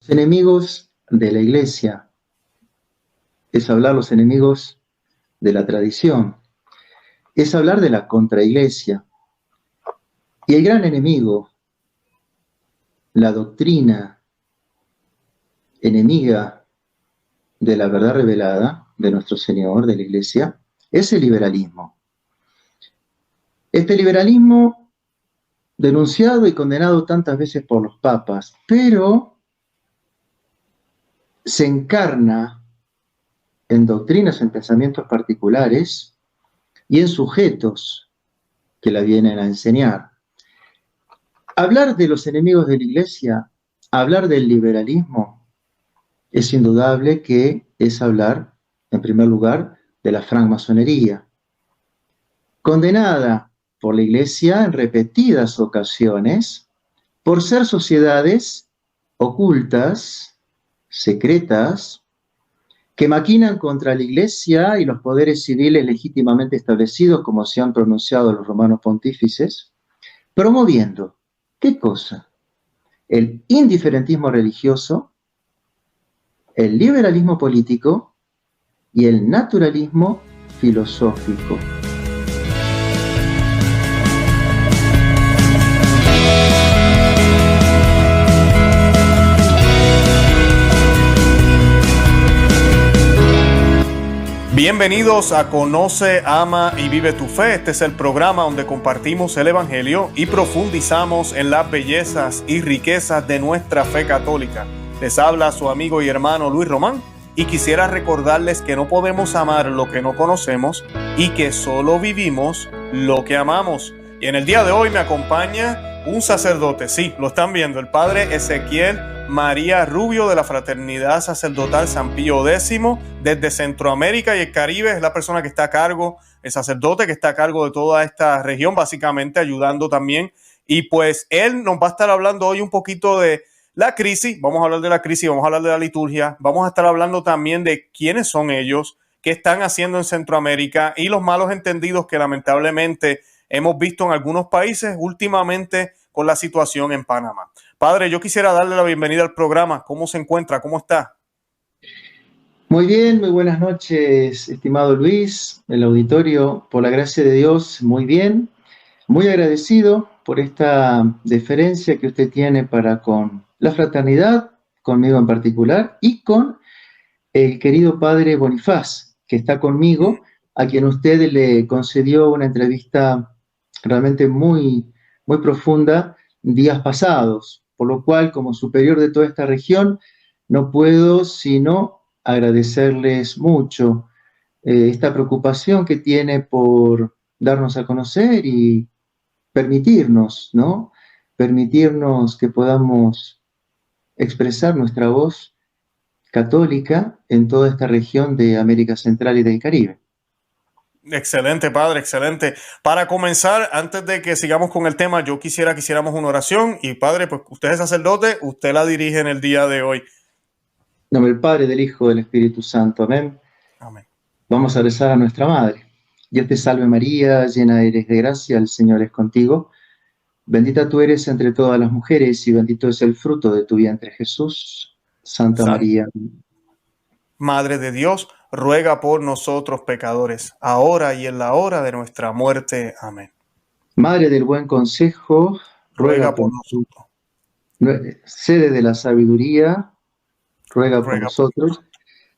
Enemigos de la iglesia, es hablar los enemigos de la tradición, es hablar de la contraiglesia. Y el gran enemigo, la doctrina enemiga de la verdad revelada de nuestro Señor, de la iglesia, es el liberalismo. Este liberalismo denunciado y condenado tantas veces por los papas, pero se encarna en doctrinas, en pensamientos particulares y en sujetos que la vienen a enseñar. Hablar de los enemigos de la iglesia, hablar del liberalismo, es indudable que es hablar, en primer lugar, de la francmasonería, condenada por la iglesia en repetidas ocasiones por ser sociedades ocultas, secretas, que maquinan contra la iglesia y los poderes civiles legítimamente establecidos, como se han pronunciado los romanos pontífices, promoviendo, ¿qué cosa? El indiferentismo religioso, el liberalismo político y el naturalismo filosófico. Bienvenidos a Conoce, Ama y Vive tu Fe. Este es el programa donde compartimos el Evangelio y profundizamos en las bellezas y riquezas de nuestra fe católica. Les habla su amigo y hermano Luis Román y quisiera recordarles que no podemos amar lo que no conocemos y que solo vivimos lo que amamos. Y en el día de hoy me acompaña un sacerdote, sí, lo están viendo, el padre Ezequiel María Rubio de la Fraternidad Sacerdotal San Pío X desde Centroamérica y el Caribe. Es la persona que está a cargo, el sacerdote que está a cargo de toda esta región, básicamente ayudando también. Y pues él nos va a estar hablando hoy un poquito de la crisis. Vamos a hablar de la crisis, vamos a hablar de la liturgia, vamos a estar hablando también de quiénes son ellos, qué están haciendo en Centroamérica y los malos entendidos que lamentablemente hemos visto en algunos países últimamente con la situación en Panamá. Padre, yo quisiera darle la bienvenida al programa. ¿Cómo se encuentra? ¿Cómo está? Muy bien, muy buenas noches, estimado Luis, el auditorio, por la gracia de Dios, muy bien. Muy agradecido por esta deferencia que usted tiene para con la fraternidad, conmigo en particular, y con el querido padre Bonifaz, que está conmigo, a quien usted le concedió una entrevista realmente muy, muy profunda días pasados, por lo cual, como superior de toda esta región, no puedo sino agradecerles mucho esta preocupación que tiene por darnos a conocer y permitirnos, ¿no? Permitirnos que podamos expresar nuestra voz católica en toda esta región de América Central y del Caribe. Excelente, padre, excelente. Para comenzar, antes de que sigamos con el tema, yo quisiera que hiciéramos una oración y padre, pues usted es sacerdote, usted la dirige en el día de hoy. En nombre del Padre, del Hijo, del Espíritu Santo. Amén. Amén. Vamos a rezar a nuestra Madre. Dios te salve María, llena eres de gracia, el Señor es contigo. Bendita tú eres entre todas las mujeres y bendito es el fruto de tu vientre, Jesús. Santa María, Madre de Dios, ruega por nosotros pecadores, ahora y en la hora de nuestra muerte. Amén. Madre del buen consejo, ruega por nosotros. Sede de la sabiduría, ruega por nosotros.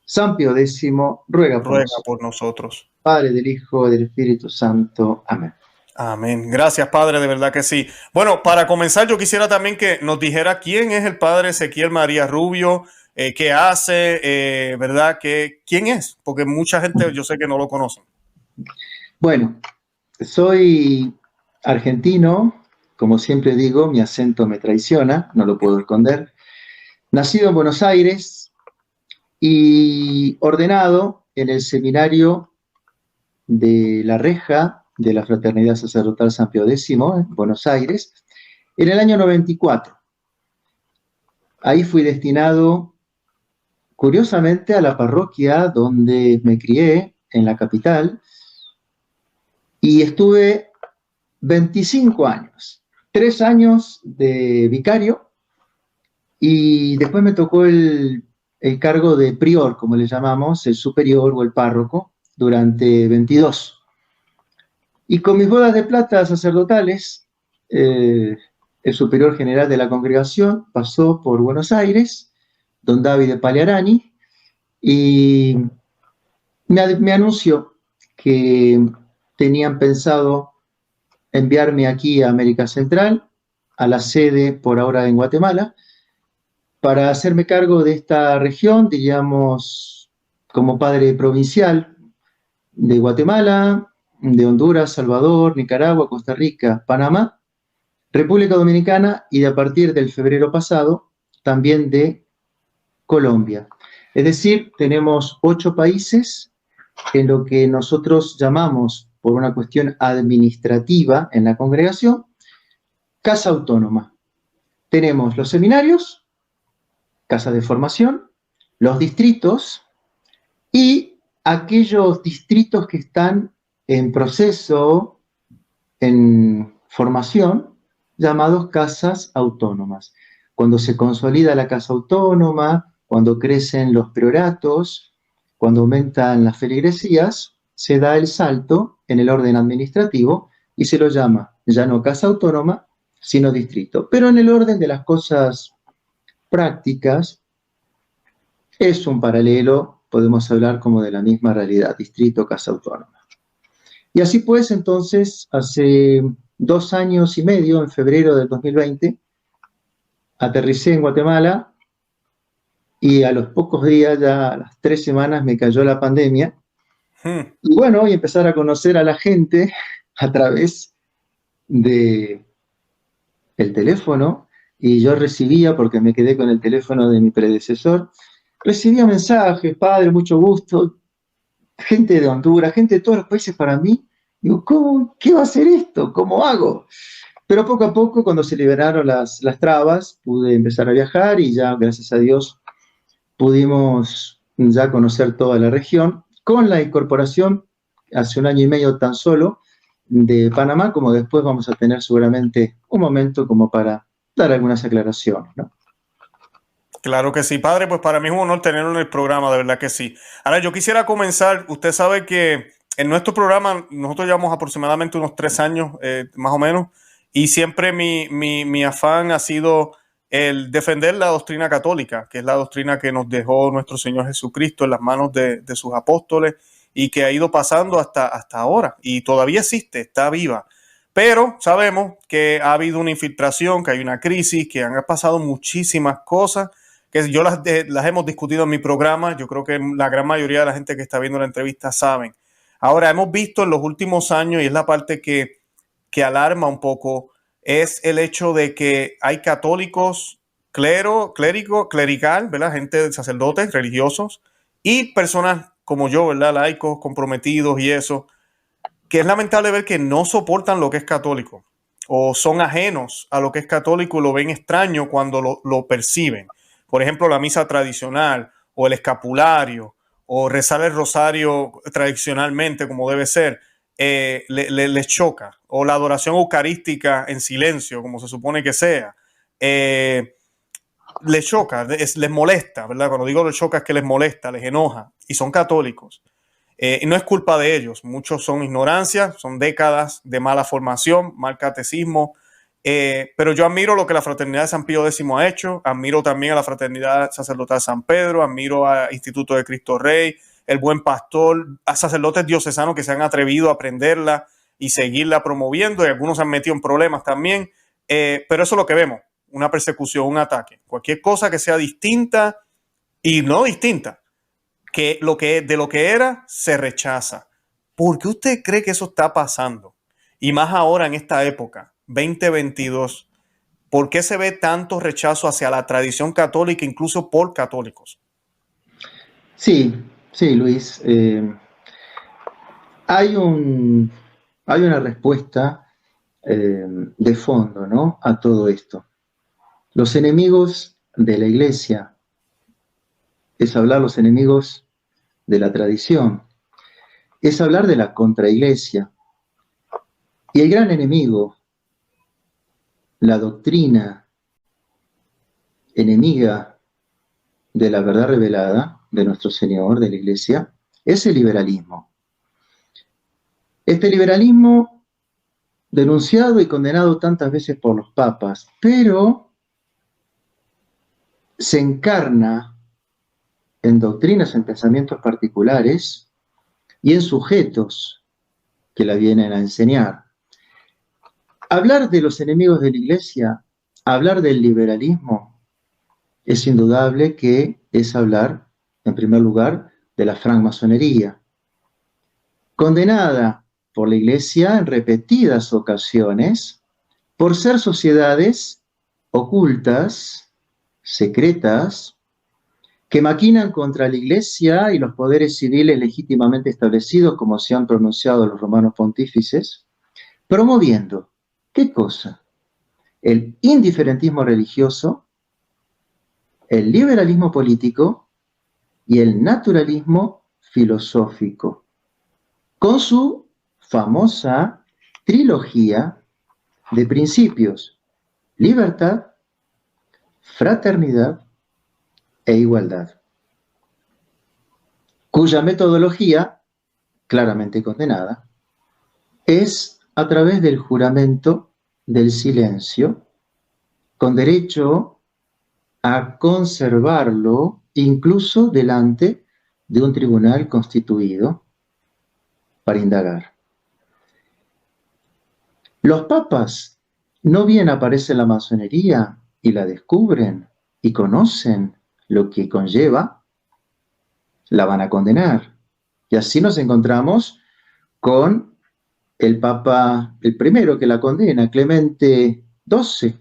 San Pío X, ruega por nosotros. Padre, del Hijo, del Espíritu Santo. Amén. Amén. Gracias, Padre, de verdad que sí. Bueno, para comenzar, yo quisiera también que nos dijera quién es el Padre Ezequiel María Rubio, qué hace, ¿verdad? ¿Quién es? Porque mucha gente yo sé que no lo conoce. Bueno, soy argentino, como siempre digo, mi acento me traiciona, no lo puedo esconder. Nacido en Buenos Aires y ordenado en el seminario de La Reja, de la Fraternidad Sacerdotal San Pío X, en Buenos Aires, en el año 94. Ahí fui destinado, curiosamente, a la parroquia donde me crié, en la capital, y estuve 25 años, 3 años de vicario Y después me tocó el cargo de prior, como le llamamos, el superior o el párroco, durante 22. Y con mis bodas de plata sacerdotales, el superior general de la congregación pasó por Buenos Aires, don David de Pagliarani, y me anunció que tenían pensado enviarme aquí a América Central, a la sede por ahora en Guatemala, para hacerme cargo de esta región, diríamos, como padre provincial de Guatemala, de Honduras, Salvador, Nicaragua, Costa Rica, Panamá, República Dominicana y a partir del febrero pasado también de Colombia. Es decir, tenemos 8 países en lo que nosotros llamamos, por una cuestión administrativa en la congregación, casa autónoma. Tenemos los seminarios, casa de formación, los distritos y aquellos distritos que están en proceso, en formación, llamados casas autónomas. Cuando se consolida la casa autónoma, cuando crecen los prioratos, cuando aumentan las feligresías, se da el salto en el orden administrativo y se lo llama ya no casa autónoma, sino distrito. Pero en el orden de las cosas prácticas, es un paralelo, podemos hablar como de la misma realidad, distrito, casa autónoma. Y así pues, entonces, hace 2 años y medio, en febrero del 2020, aterricé en Guatemala y a los pocos días, ya a las 3 semanas, me cayó la pandemia. Y bueno, y empezar a conocer a la gente a través del teléfono, y yo recibía, porque me quedé con el teléfono de mi predecesor, recibía mensajes, padre, mucho gusto, gente de Honduras, gente de todos los países para mí. Digo, ¿cómo? ¿Qué va a ser esto? ¿Cómo hago? Pero poco a poco, cuando se liberaron las trabas, pude empezar a viajar y ya, gracias a Dios, pudimos ya conocer toda la región, con la incorporación, hace 1 año y medio tan solo, de Panamá, como después vamos a tener seguramente un momento como para dar algunas aclaraciones, ¿no? Claro que sí, padre, pues para mí es un honor tenerlo en el programa, de verdad que sí. Ahora, yo quisiera comenzar, usted sabe que en nuestro programa nosotros llevamos aproximadamente unos 3 años, más o menos, y siempre mi afán ha sido el defender la doctrina católica, que es la doctrina que nos dejó nuestro Señor Jesucristo en las manos de sus apóstoles y que ha ido pasando hasta ahora y todavía existe, está viva. Pero sabemos que ha habido una infiltración, que hay una crisis, que han pasado muchísimas cosas, que yo las hemos discutido en mi programa. Yo creo que la gran mayoría de la gente que está viendo la entrevista saben. Ahora, hemos visto en los últimos años, y es la parte que alarma un poco, es el hecho de que hay católicos, clerical, ¿verdad? Gente, sacerdotes, religiosos, y personas como yo, ¿verdad? Laicos, comprometidos y eso, que es lamentable ver que no soportan lo que es católico o son ajenos a lo que es católico y lo ven extraño cuando lo perciben. Por ejemplo, la misa tradicional o el escapulario o rezar el rosario tradicionalmente como debe ser, les choca. O la adoración eucarística en silencio, como se supone que sea, les choca, les molesta, ¿verdad? Cuando digo les choca es que les molesta, les enoja y son católicos. Y no es culpa de ellos, muchos son ignorancia, son décadas de mala formación, mal catecismo, pero yo admiro lo que la Fraternidad de San Pío X ha hecho, admiro también a la Fraternidad Sacerdotal de San Pedro, admiro al Instituto de Cristo Rey, el Buen Pastor, a sacerdotes diocesanos que se han atrevido a aprenderla y seguirla promoviendo, y algunos se han metido en problemas también, pero eso es lo que vemos, una persecución, un ataque, cualquier cosa que sea distinta y no distinta, que de lo que era, se rechaza. ¿Por qué usted cree que eso está pasando? Y más ahora en esta época, 2022, ¿por qué se ve tanto rechazo hacia la tradición católica, incluso por católicos? Sí, Luis. Hay una respuesta de fondo, ¿no?, a todo esto. Los enemigos de la Iglesia, es hablar los enemigos de la tradición, es hablar de la contraiglesia. Y el gran enemigo, la doctrina, enemiga de la verdad revelada de nuestro Señor, de la Iglesia, es el liberalismo. Este liberalismo denunciado y condenado tantas veces por los papas, pero se encarna en doctrinas, en pensamientos particulares y en sujetos que la vienen a enseñar. Hablar de los enemigos de la Iglesia, hablar del liberalismo, es indudable que es hablar, en primer lugar, de la francmasonería, condenada por la Iglesia en repetidas ocasiones por ser sociedades ocultas, secretas, que maquinan contra la Iglesia y los poderes civiles legítimamente establecidos, como se han pronunciado los romanos pontífices, promoviendo, ¿qué cosa? El indiferentismo religioso, el liberalismo político y el naturalismo filosófico, con su famosa trilogía de principios: libertad, fraternidad e igualdad, cuya metodología, claramente condenada, es a través del juramento del silencio, con derecho a conservarlo incluso delante de un tribunal constituido para indagar. Los papas no bien aparece la masonería y la descubren y conocen lo que conlleva, la van a condenar. Y así nos encontramos con el Papa, el primero que la condena, Clemente XII,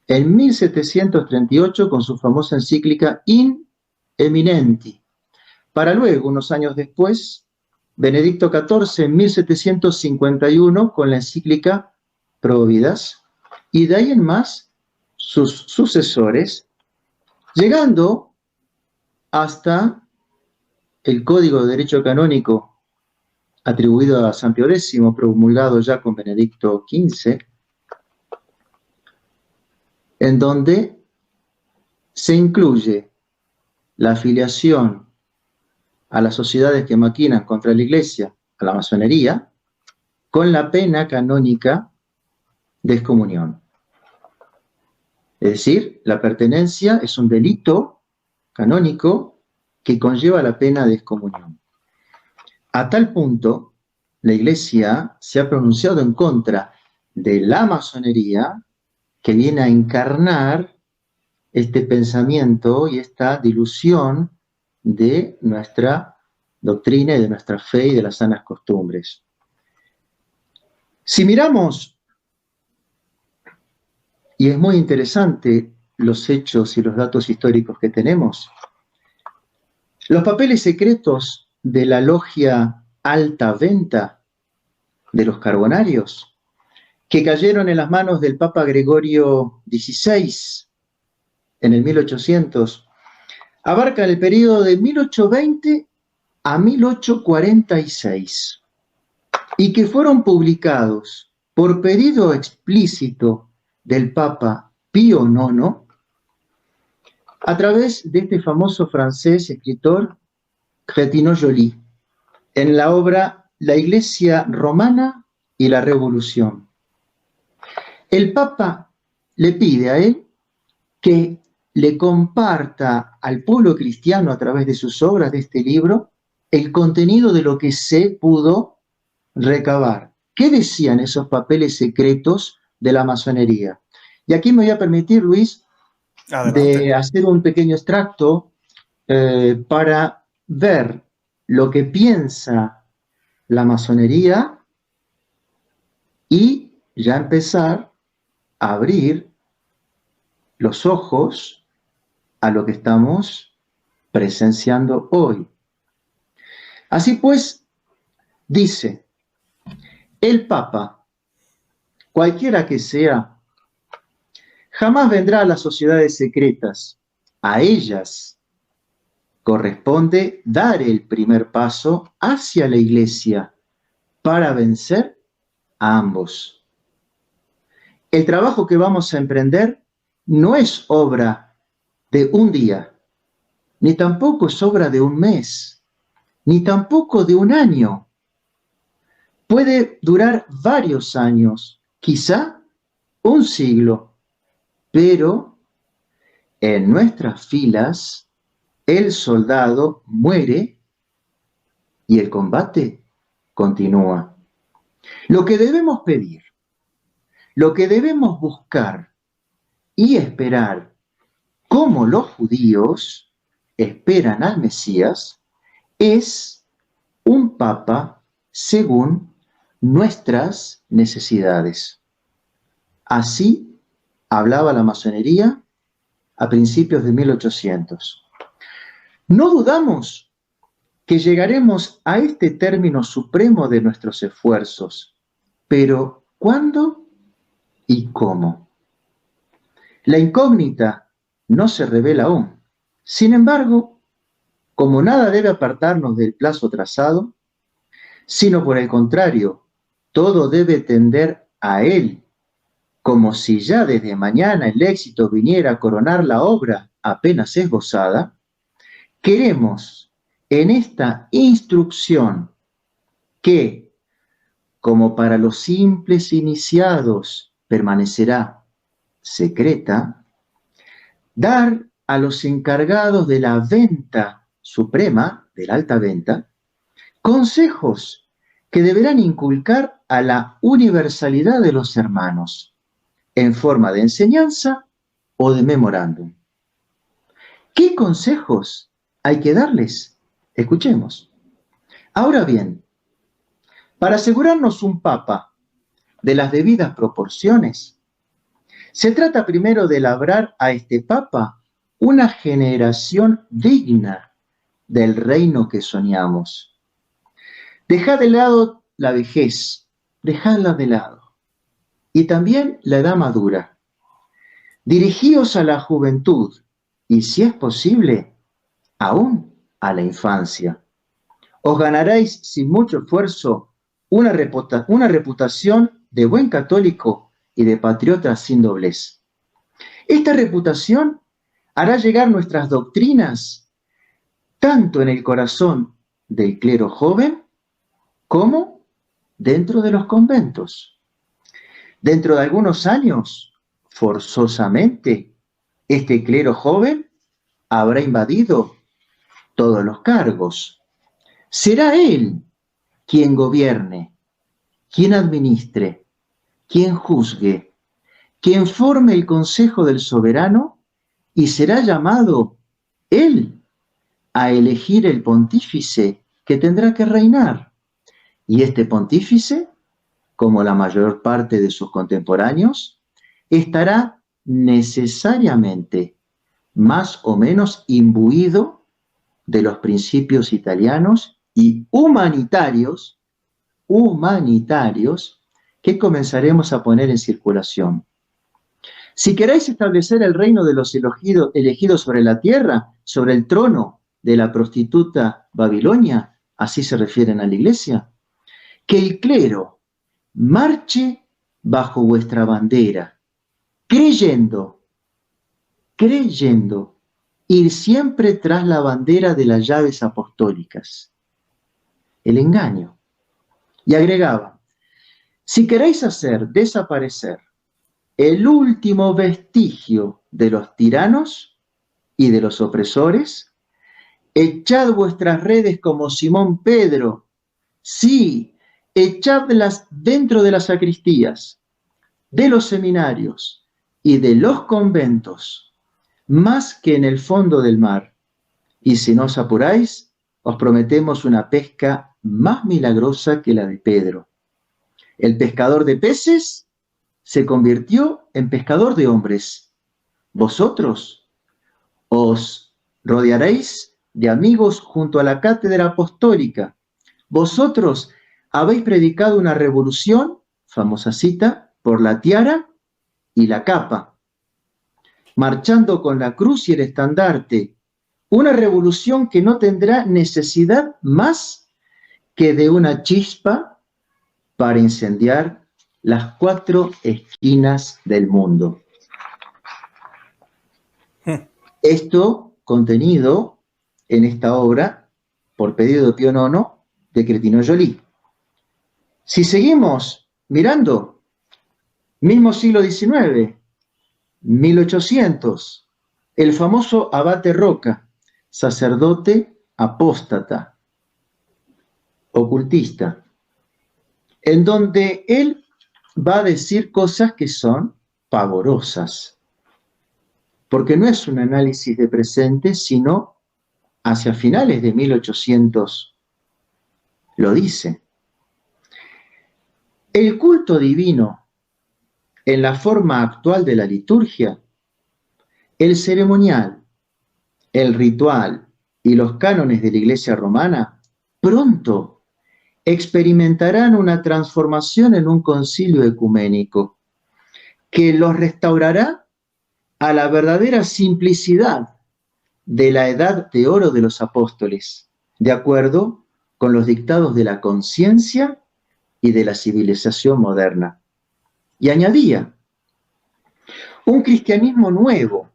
en 1738 con su famosa encíclica In Eminenti, para luego, unos años después, Benedicto XIV en 1751 con la encíclica Providas, y de ahí en más sus sucesores, llegando hasta el Código de Derecho Canónico atribuido a San Pío X, promulgado ya con Benedicto XV, en donde se incluye la afiliación a las sociedades que maquinan contra la Iglesia, a la masonería, con la pena canónica de excomunión. Es decir, la pertenencia es un delito canónico que conlleva la pena de excomunión. A tal punto, la Iglesia se ha pronunciado en contra de la masonería, que viene a encarnar este pensamiento y esta dilución de nuestra doctrina y de nuestra fe y de las sanas costumbres. Si miramos, y es muy interesante los hechos y los datos históricos que tenemos, los papeles secretos de la logia Alta Venta de los Carbonarios, que cayeron en las manos del Papa Gregorio XVI en el 1800, abarcan el periodo de 1820 a 1846, y que fueron publicados por pedido explícito del Papa Pío IX a través de este famoso francés escritor Crétinot Joly, en la obra La Iglesia Romana y la Revolución. El Papa le pide a él que le comparta al pueblo cristiano a través de sus obras, de este libro, el contenido de lo que se pudo recabar. ¿Qué decían esos papeles secretos de la masonería? Y aquí me voy a permitir, Luis, de hacer un pequeño extracto para ver lo que piensa la masonería y ya empezar a abrir los ojos a lo que estamos presenciando hoy. Así pues, dice, el Papa, cualquiera que sea, jamás vendrá a las sociedades secretas. A ellas corresponde dar el primer paso hacia la Iglesia para vencer a ambos. El trabajo que vamos a emprender no es obra de un día, ni tampoco es obra de un mes, ni tampoco de un año. Puede durar varios años, quizá un siglo, pero en nuestras filas el soldado muere y el combate continúa. Lo que debemos pedir, lo que debemos buscar y esperar, como los judíos esperan al Mesías, es un papa según nuestras necesidades. Así hablaba la masonería a principios de 1800. No dudamos que llegaremos a este término supremo de nuestros esfuerzos, pero ¿cuándo y cómo? La incógnita no se revela aún. Sin embargo, como nada debe apartarnos del plazo trazado, sino por el contrario, todo debe tender a él, como si ya desde mañana el éxito viniera a coronar la obra apenas esbozada, queremos en esta instrucción que, como para los simples iniciados permanecerá secreta, dar a los encargados de la venta suprema, de la alta venta, consejos que deberán inculcar a la universalidad de los hermanos, en forma de enseñanza o de memorándum. ¿Qué consejos hay que darles? Escuchemos. Ahora bien, para asegurarnos un papa de las debidas proporciones, se trata primero de labrar a este papa una generación digna del reino que soñamos. Dejad de lado la vejez, dejadla de lado, y también la edad madura. Dirigíos a la juventud, y si es posible, aún a la infancia. Os ganaréis sin mucho esfuerzo una reputación de buen católico y de patriota sin doblez. Esta reputación hará llegar nuestras doctrinas tanto en el corazón del clero joven como dentro de los conventos. Dentro de algunos años, forzosamente, este clero joven habrá invadido todos los cargos. Será él quien gobierne, quien administre, quien juzgue, quien forme el consejo del soberano y será llamado él a elegir el pontífice que tendrá que reinar. Y este pontífice, como la mayor parte de sus contemporáneos, estará necesariamente más o menos imbuido de los principios italianos y humanitarios que comenzaremos a poner en circulación. Si queréis establecer el reino de los elegidos sobre la tierra, sobre el trono de la prostituta Babilonia, así se refieren a la iglesia, que el clero marche bajo vuestra bandera, creyendo ir siempre tras la bandera de las llaves apostólicas. El engaño. Y agregaba, si queréis hacer desaparecer el último vestigio de los tiranos y de los opresores, echad vuestras redes como Simón Pedro, sí, echadlas dentro de las sacristías, de los seminarios y de los conventos, más que en el fondo del mar. Y si no os apuráis, os prometemos una pesca más milagrosa que la de Pedro. El pescador de peces se convirtió en pescador de hombres. Vosotros os rodearéis de amigos junto a la cátedra apostólica. Vosotros habéis predicado una revolución, famosa cita, por la tiara y la capa, marchando con la cruz y el estandarte, una revolución que no tendrá necesidad más que de una chispa para incendiar las 4 esquinas del mundo. Esto contenido en esta obra por pedido de Pío IX de Cretino Joly. Si seguimos mirando, mismo siglo XIX, 1800, el famoso Abate Roca, sacerdote apóstata, ocultista, en donde él va a decir cosas que son pavorosas, porque no es un análisis de presente, sino hacia finales de 1800 lo dice. El culto divino en la forma actual de la liturgia, el ceremonial, el ritual y los cánones de la Iglesia romana pronto experimentarán una transformación en un concilio ecuménico que los restaurará a la verdadera simplicidad de la edad de oro de los apóstoles, de acuerdo con los dictados de la conciencia y de la civilización moderna. Y añadía, un cristianismo nuevo,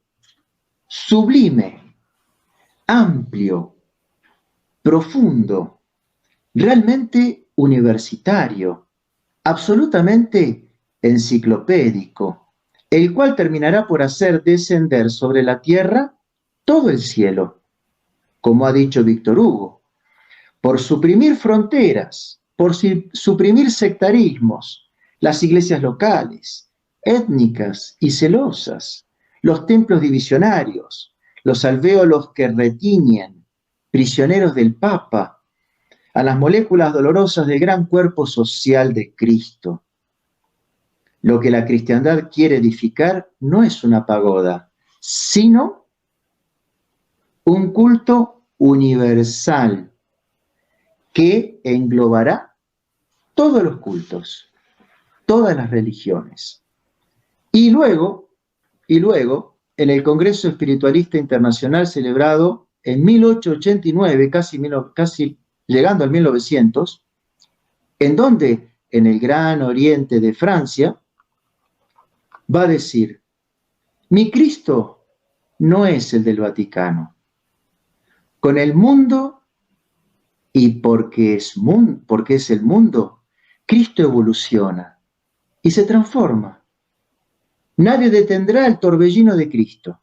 sublime, amplio, profundo, realmente universitario, absolutamente enciclopédico, el cual terminará por hacer descender sobre la tierra todo el cielo, como ha dicho Víctor Hugo, por suprimir fronteras, por suprimir sectarismos, las iglesias locales, étnicas y celosas, los templos divisionarios, los alvéolos que retiñen, prisioneros del Papa, a las moléculas dolorosas del gran cuerpo social de Cristo. Lo que la cristiandad quiere edificar no es una pagoda, sino un culto universal que englobará todos los cultos, todas las religiones. Y luego, en el Congreso Espiritualista Internacional celebrado en 1889, casi llegando al 1900, en donde, en el Gran Oriente de Francia, va a decir, mi Cristo no es el del Vaticano. Con el mundo, y porque es el mundo, Cristo evoluciona y se transforma. Nadie detendrá el torbellino de Cristo.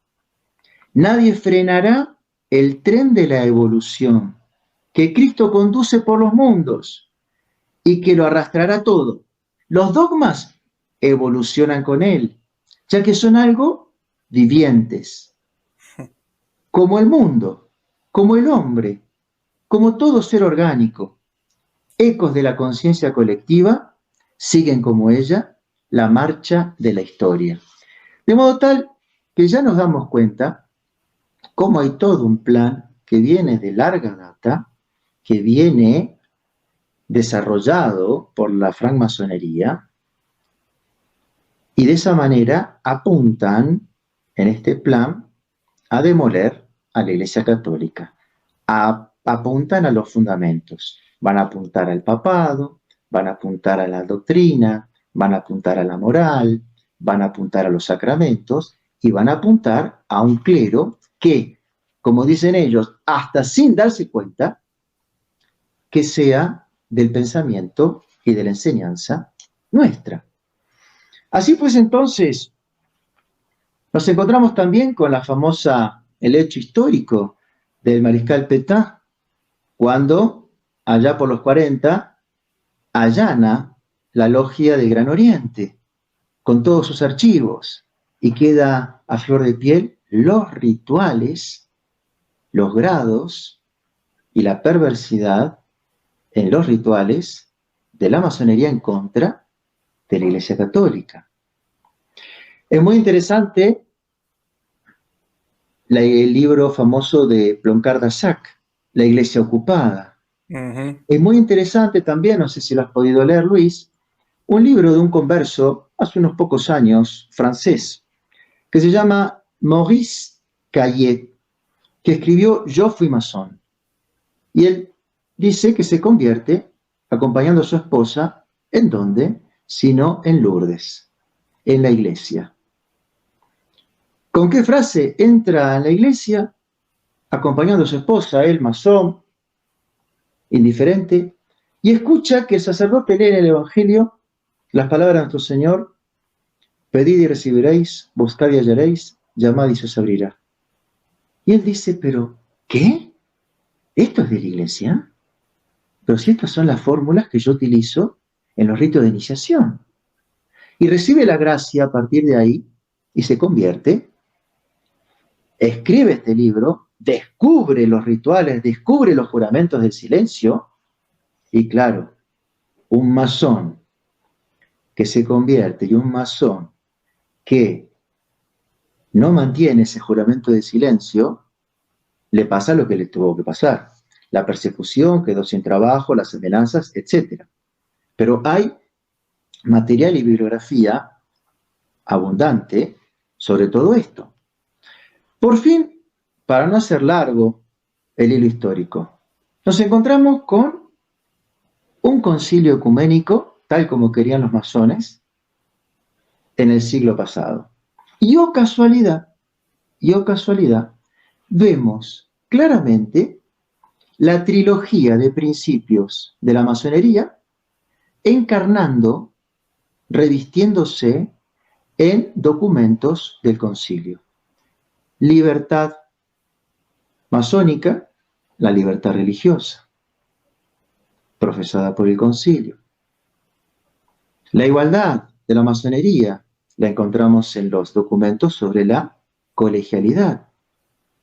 Nadie frenará el tren de la evolución que Cristo conduce por los mundos y que lo arrastrará todo. Los dogmas evolucionan con él, ya que son algo vivientes, como el mundo, como el hombre, como todo ser orgánico. Ecos de la conciencia colectiva siguen como ella la marcha de la historia. De modo tal que ya nos damos cuenta cómo hay todo un plan que viene de larga data, que viene desarrollado por la francmasonería, y de esa manera apuntan en este plan a demoler a la Iglesia Católica, apuntan a los fundamentos, van a apuntar al papado, van a apuntar a la doctrina, van a apuntar a la moral, van a apuntar a los sacramentos y van a apuntar a un clero que, como dicen ellos, hasta sin darse cuenta, que sea del pensamiento y de la enseñanza nuestra. Así pues, entonces, nos encontramos también con el hecho histórico del mariscal Pétain, cuando, allá por los 40, allana la logia del Gran Oriente, con todos sus archivos, y queda a flor de piel los rituales, los grados y la perversidad en los rituales de la masonería en contra de la Iglesia Católica. Es muy interesante el libro famoso de Ploncard d'Assac, La Iglesia Ocupada. Es muy interesante también, no sé si lo has podido leer, Luis, un libro de un converso hace unos pocos años, francés, que se llama Maurice Caillet, que escribió Yo fui masón. Y él dice que se convierte acompañando a su esposa, ¿en dónde? Sino en Lourdes, en la iglesia. ¿Con qué frase entra en la iglesia? Acompañando a su esposa, él masón, indiferente, y escucha que el sacerdote lee en el Evangelio las palabras de nuestro Señor: pedid y recibiréis, buscad y hallaréis, llamad y se os abrirá. Y él dice: ¿pero qué? ¿Esto es de la iglesia? Pero si estas son las fórmulas que yo utilizo en los ritos de iniciación. Y recibe la gracia a partir de ahí y se convierte, escribe este libro, descubre los rituales, descubre los juramentos del silencio, y claro, un masón que se convierte y un masón que no mantiene ese juramento de silencio, le pasa lo que le tuvo que pasar: la persecución, quedó sin trabajo, las amenazas, etc. Pero hay material y bibliografía abundante sobre todo esto. Por fin, para no hacer largo el hilo histórico, nos encontramos con un concilio ecuménico, tal como querían los masones, en el siglo pasado. Y oh casualidad, vemos claramente la trilogía de principios de la masonería encarnando, revistiéndose en documentos del concilio. Libertad masónica, la libertad religiosa, profesada por el concilio. La igualdad de la masonería la encontramos en los documentos sobre la colegialidad,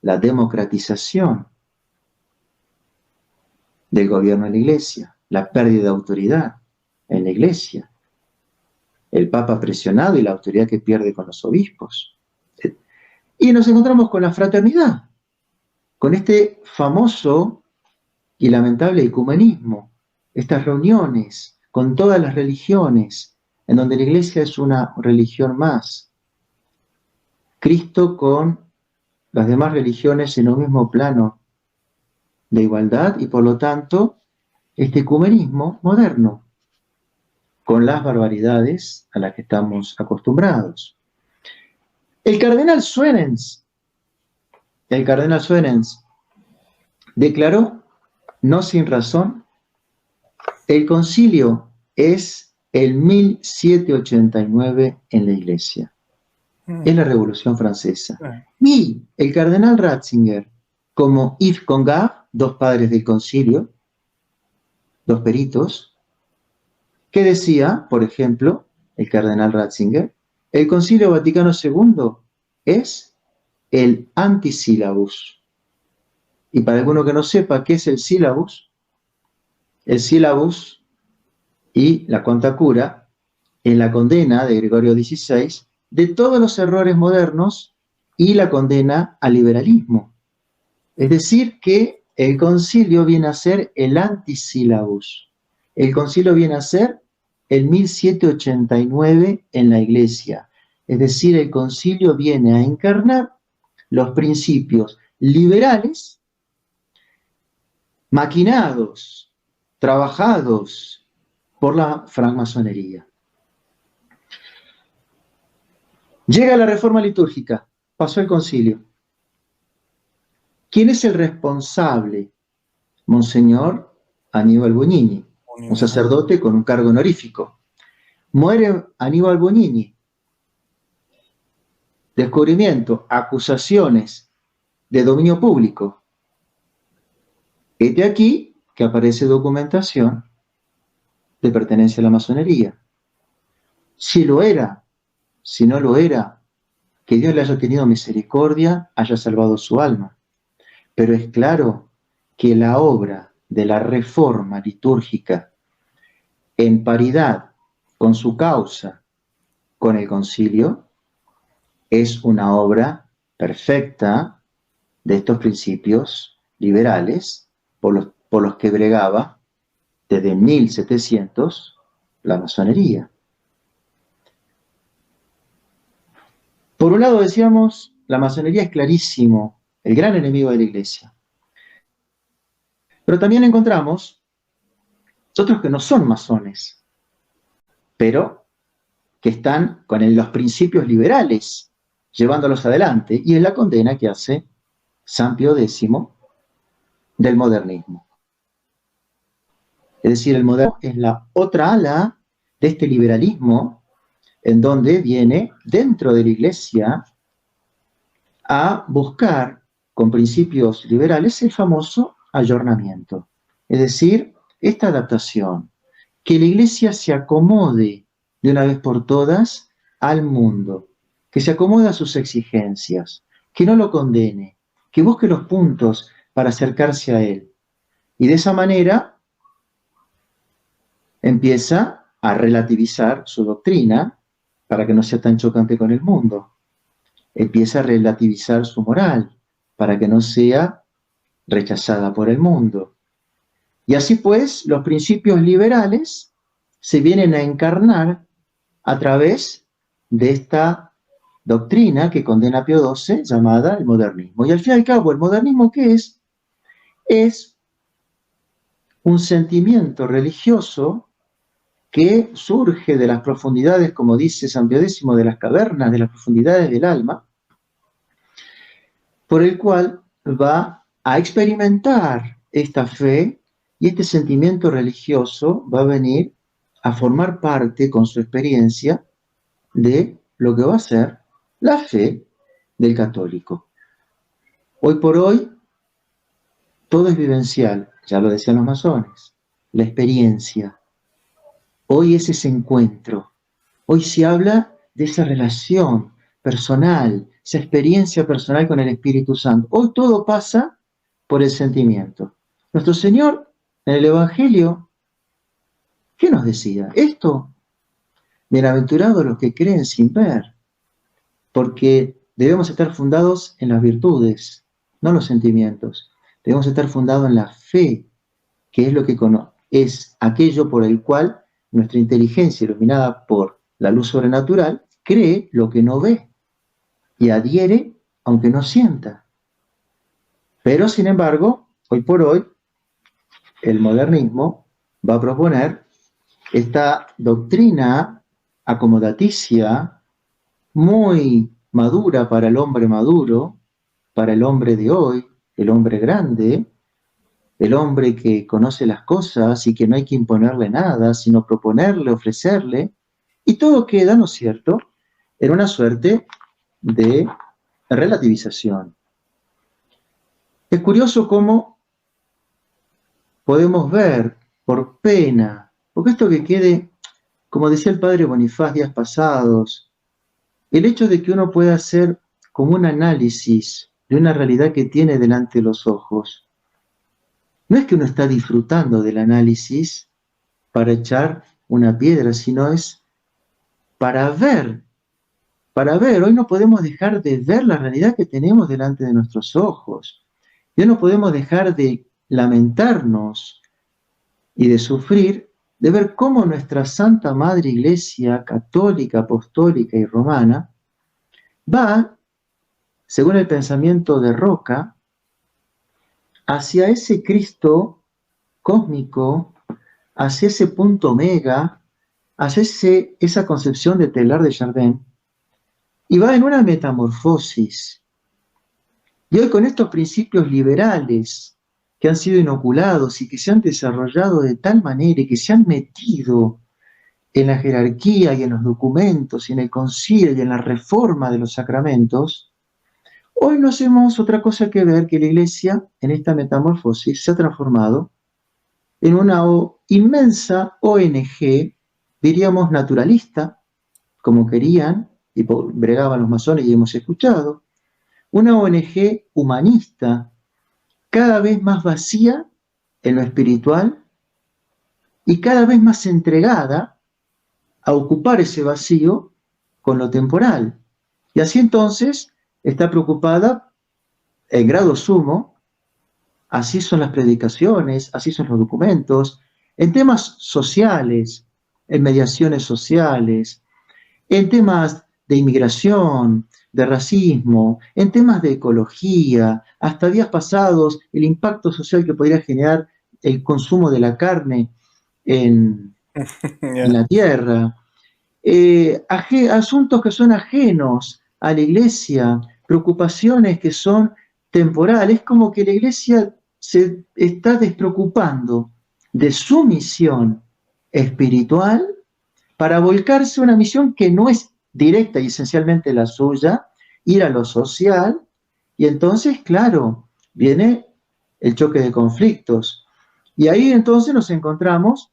la democratización del gobierno en la iglesia, la pérdida de autoridad en la iglesia, el papa presionado y la autoridad que pierde con los obispos. Y nos encontramos con la fraternidad, con este famoso y lamentable ecumenismo, estas reuniones con todas las religiones, en donde la iglesia es una religión más. Cristo con las demás religiones en un mismo plano de igualdad y por lo tanto este ecumenismo moderno, con las barbaridades a las que estamos acostumbrados. El cardenal Suenens declaró, no sin razón, el concilio es el 1789 en la iglesia. Es la Revolución Francesa. Y el cardenal Ratzinger, como Yves Congar, dos padres del concilio, dos peritos, que decía, por ejemplo, el cardenal Ratzinger, el Concilio Vaticano II es el antisílabus. Y para alguno que no sepa qué es el sílabus y la Conta Cura es la condena de Gregorio XVI de todos los errores modernos y la condena al liberalismo. Es decir, que el concilio viene a ser el antisílabus. El concilio viene a ser el 1789 en la iglesia. Es decir, el concilio viene a encarnar los principios liberales, maquinados, trabajados por la francmasonería. Llega la reforma litúrgica, pasó el concilio. ¿Quién es el responsable? Monseñor Aníbal Bognini, un sacerdote con un cargo honorífico. Muere Aníbal Bognini. Descubrimiento, acusaciones de dominio público. Es de aquí que aparece documentación de pertenencia a la masonería. Si lo era, si no lo era, que Dios le haya tenido misericordia, haya salvado su alma. Pero es claro que la obra de la reforma litúrgica, en paridad con su causa, con el concilio, es una obra perfecta de estos principios liberales por los que bregaba desde 1700 la masonería. Por un lado decíamos, la masonería es clarísimo, el gran enemigo de la iglesia. Pero también encontramos otros que no son masones, pero que están con los principios liberales llevándolos adelante. Y es la condena que hace San Pío X del modernismo. Es decir, el modernismo es la otra ala de este liberalismo en donde viene dentro de la Iglesia a buscar con principios liberales el famoso ayornamiento. Es decir, esta adaptación, que la Iglesia se acomode de una vez por todas al mundo, que se acomode a sus exigencias, que no lo condene, que busque los puntos para acercarse a él. Y de esa manera empieza a relativizar su doctrina para que no sea tan chocante con el mundo. Empieza a relativizar su moral para que no sea rechazada por el mundo. Y así pues, los principios liberales se vienen a encarnar a través de esta doctrina que condena a Pío XII llamada el modernismo. Y al fin y al cabo, ¿el modernismo qué es? Es un sentimiento religioso que surge de las profundidades, como dice San Pío X, de las cavernas, de las profundidades del alma, por el cual va a experimentar esta fe y este sentimiento religioso va a venir a formar parte con su experiencia de lo que va a ser la fe del católico. Hoy por hoy, todo es vivencial, ya lo decían los masones, la experiencia. Hoy es ese encuentro, hoy se habla de esa relación personal, esa experiencia personal con el Espíritu Santo. Hoy todo pasa por el sentimiento. Nuestro Señor, en el Evangelio, ¿qué nos decía? Esto, bienaventurados los que creen sin ver, porque debemos estar fundados en las virtudes, no los sentimientos. Debemos estar fundados en la fe, que es lo que es aquello por el cual nuestra inteligencia, iluminada por la luz sobrenatural, cree lo que no ve y adhiere aunque no sienta. Pero, sin embargo, hoy por hoy, el modernismo va a proponer esta doctrina acomodaticia, muy madura para el hombre maduro, para el hombre de hoy, el hombre grande, el hombre que conoce las cosas y que no hay que imponerle nada, sino proponerle, ofrecerle, y todo queda, ¿no es cierto?, en una suerte de relativización. Es curioso cómo podemos ver, por pena, porque esto que quede, como decía el padre Bonifaz días pasados, el hecho de que uno pueda hacer como un análisis de una realidad que tiene delante de los ojos, no es que uno está disfrutando del análisis para echar una piedra, sino es para ver. Hoy no podemos dejar de ver la realidad que tenemos delante de nuestros ojos. Ya no podemos dejar de lamentarnos y de sufrir, de ver cómo nuestra Santa Madre Iglesia católica, apostólica y romana va, según el pensamiento de Roca, hacia ese Cristo cósmico, hacia ese punto omega, hacia esa concepción de Teilhard de Chardin, y va en una metamorfosis. Y hoy con estos principios liberales que han sido inoculados y que se han desarrollado de tal manera y que se han metido en la jerarquía y en los documentos y en el concilio y en la reforma de los sacramentos, hoy no hacemos otra cosa que ver que la Iglesia, en esta metamorfosis, se ha transformado en una inmensa ONG, diríamos naturalista, como querían y bregaban los masones y hemos escuchado, una ONG humanista, cada vez más vacía en lo espiritual y cada vez más entregada a ocupar ese vacío con lo temporal. Y así entonces está preocupada en grado sumo, así son las predicaciones, así son los documentos, en temas sociales, en mediaciones sociales, en temas de inmigración, de racismo, en temas de ecología, hasta días pasados, el impacto social que podría generar el consumo de la carne en la tierra, asuntos que son ajenos a la iglesia preocupaciones que son temporales, es como que la iglesia se está despreocupando de su misión espiritual para volcarse a una misión que no es directa y esencialmente la suya, ir a lo social, y entonces, claro, viene el choque de conflictos. Y ahí entonces nos encontramos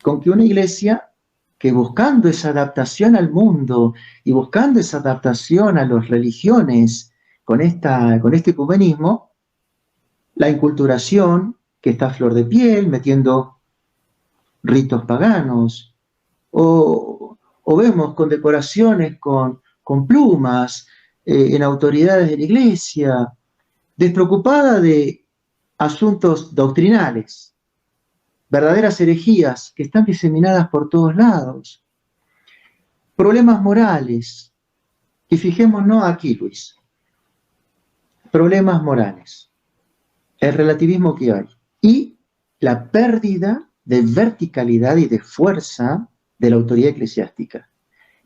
con que una iglesia que buscando esa adaptación al mundo y buscando esa adaptación a las religiones con este ecumenismo, la inculturación que está a flor de piel, metiendo ritos paganos, o vemos condecoraciones con plumas en autoridades de la iglesia, despreocupada de asuntos doctrinales, verdaderas herejías que están diseminadas por todos lados, problemas morales, y fijémonos aquí, Luis, problemas morales, el relativismo que hay, y la pérdida de verticalidad y de fuerza de la autoridad eclesiástica.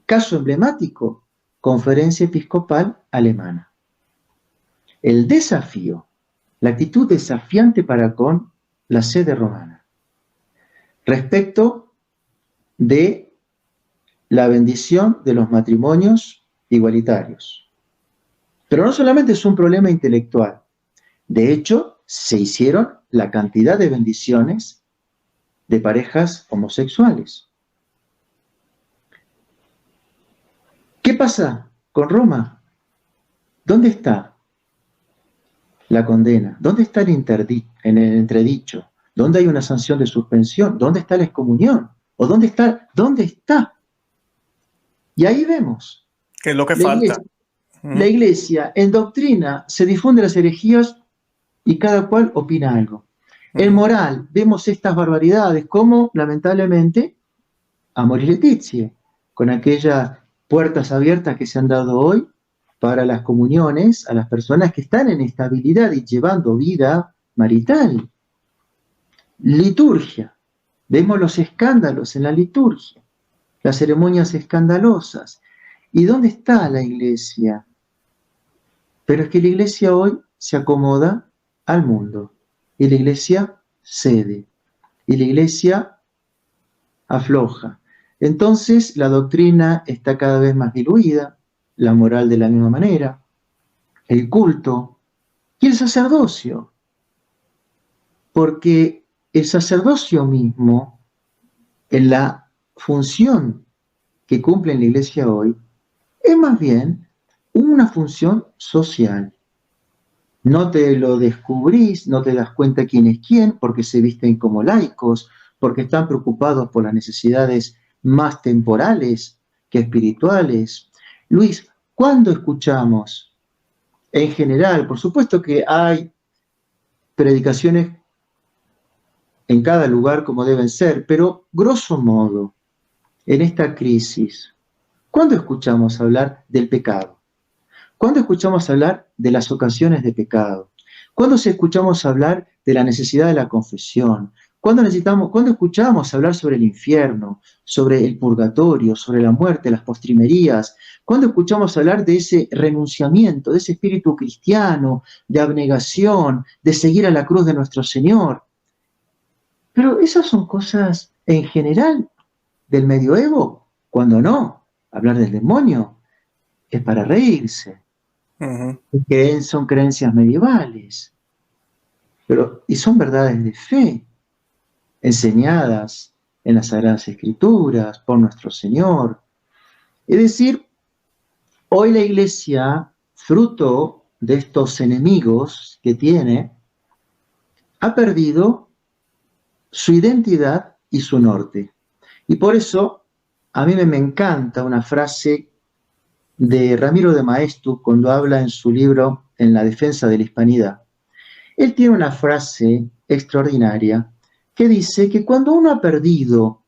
Caso emblemático, Conferencia Episcopal Alemana. El desafío, la actitud desafiante para con la sede romana respecto de la bendición de los matrimonios igualitarios. Pero no solamente es un problema intelectual, de hecho, se hicieron la cantidad de bendiciones de parejas homosexuales. ¿Qué pasa con Roma? ¿Dónde está la condena? ¿Dónde está en el entredicho? ¿Dónde hay una sanción de suspensión? ¿Dónde está la excomunión? ¿O dónde está? ¿Dónde está? Y ahí vemos. ¿Qué es lo que falta? La iglesia en doctrina se difunde las herejías y cada cual opina algo. En moral vemos estas barbaridades como, lamentablemente, Amoris Laetitia, con aquellas puertas abiertas que se han dado hoy para las comuniones a las personas que están en estabilidad y llevando vida marital. Liturgia. Vemos los escándalos en la liturgia, las ceremonias escandalosas. ¿Y dónde está la iglesia? Pero es que la iglesia hoy se acomoda al mundo. Y la iglesia cede. Y la iglesia afloja. Entonces la doctrina está cada vez más diluida, la moral de la misma manera, el culto y el sacerdocio. Porque el sacerdocio mismo, en la función que cumple en la iglesia hoy, es más bien una función social. No te lo descubrís, no te das cuenta quién es quién, porque se visten como laicos, porque están preocupados por las necesidades más temporales que espirituales. Luis, ¿cuándo escuchamos? En general, por supuesto que hay predicaciones en cada lugar como deben ser, pero grosso modo, en esta crisis, ¿cuándo escuchamos hablar del pecado? ¿Cuándo escuchamos hablar de las ocasiones de pecado? ¿Cuándo escuchamos hablar de la necesidad de la confesión? ¿Cuándo escuchamos hablar sobre el infierno, sobre el purgatorio, sobre la muerte, las postrimerías? ¿Cuándo escuchamos hablar de ese renunciamiento, de ese espíritu cristiano, de abnegación, de seguir a la cruz de nuestro Señor? Pero esas son cosas en general del medioevo, cuando no. Hablar del demonio es para reírse. Son creencias medievales, y son verdades de fe, enseñadas en las Sagradas Escrituras por nuestro Señor. Es decir, hoy la Iglesia, fruto de estos enemigos que tiene, ha perdido su identidad y su norte. Y por eso a mí me encanta una frase de Ramiro de Maeztu cuando habla en su libro En la defensa de la hispanidad. Él tiene una frase extraordinaria que dice que cuando uno ha perdido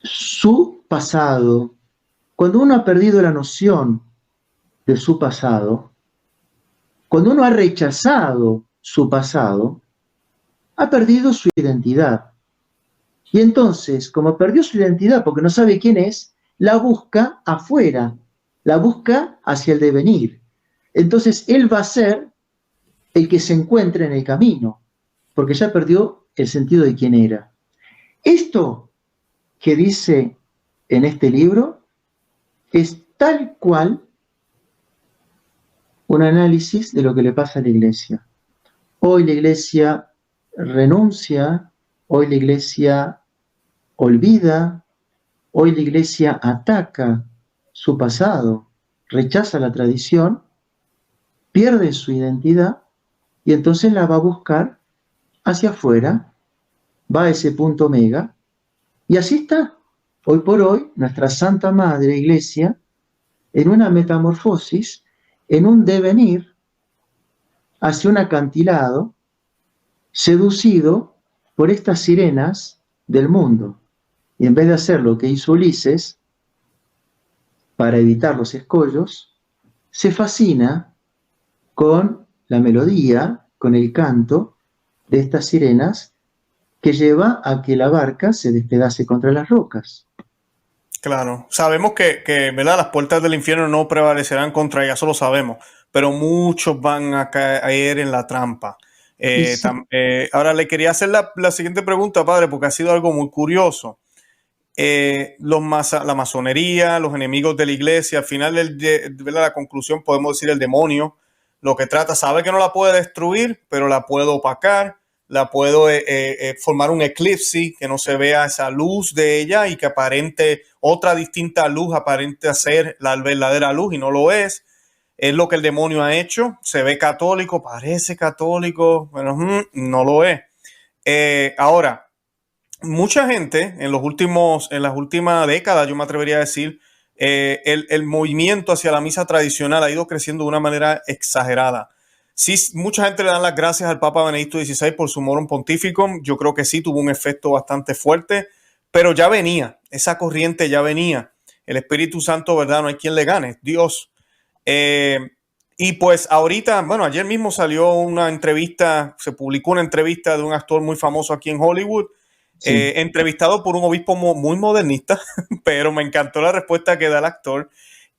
su pasado, cuando uno ha perdido la noción de su pasado, cuando uno ha rechazado su pasado, ha perdido su identidad. Y entonces, como perdió su identidad porque no sabe quién es, la busca afuera, la busca hacia el devenir. Entonces Él va a ser el que se encuentre en el camino, porque ya perdió el sentido de quién era. Esto que dice en este libro es tal cual un análisis de lo que le pasa a la iglesia. Hoy la iglesia renuncia, hoy la iglesia olvida, hoy la iglesia ataca su pasado, rechaza la tradición, pierde su identidad y entonces la va a buscar hacia afuera, va a ese punto mega y así está. Hoy por hoy, nuestra Santa Madre Iglesia, en una metamorfosis, en un devenir hacia un acantilado, seducido por estas sirenas del mundo. Y en vez de hacer lo que hizo Ulises, para evitar los escollos, se fascina con la melodía, con el canto de estas sirenas que lleva a que la barca se despedace contra las rocas. Claro, sabemos que ¿verdad? Las puertas del infierno no prevalecerán contra ella, eso lo sabemos, pero muchos van a caer en la trampa. Sí. Ahora le quería hacer la siguiente pregunta, padre, porque ha sido algo muy curioso. La masonería, los enemigos de la iglesia, al final de la conclusión podemos decir el demonio, lo que trata, sabe que no la puede destruir, pero la puede opacar, la puedo formar un eclipse, que no se vea esa luz de ella y que aparente otra distinta luz, aparente ser la verdadera luz y no lo es. Es lo que el demonio ha hecho. Se ve católico, parece católico, pero no lo es. Ahora, mucha gente en las últimas décadas, yo me atrevería a decir, el movimiento hacia la misa tradicional ha ido creciendo de una manera exagerada. Sí, mucha gente le da las gracias al Papa Benedicto XVI por su Morum Pontificum. Yo creo que sí tuvo un efecto bastante fuerte, pero ya venía, esa corriente ya venía. El Espíritu Santo, ¿verdad? No hay quien le gane, Dios. Y pues ahorita, bueno, ayer mismo salió una entrevista, se publicó una entrevista de un actor muy famoso aquí en Hollywood, Sí. entrevistado por un obispo muy modernista, pero me encantó la respuesta que da el actor.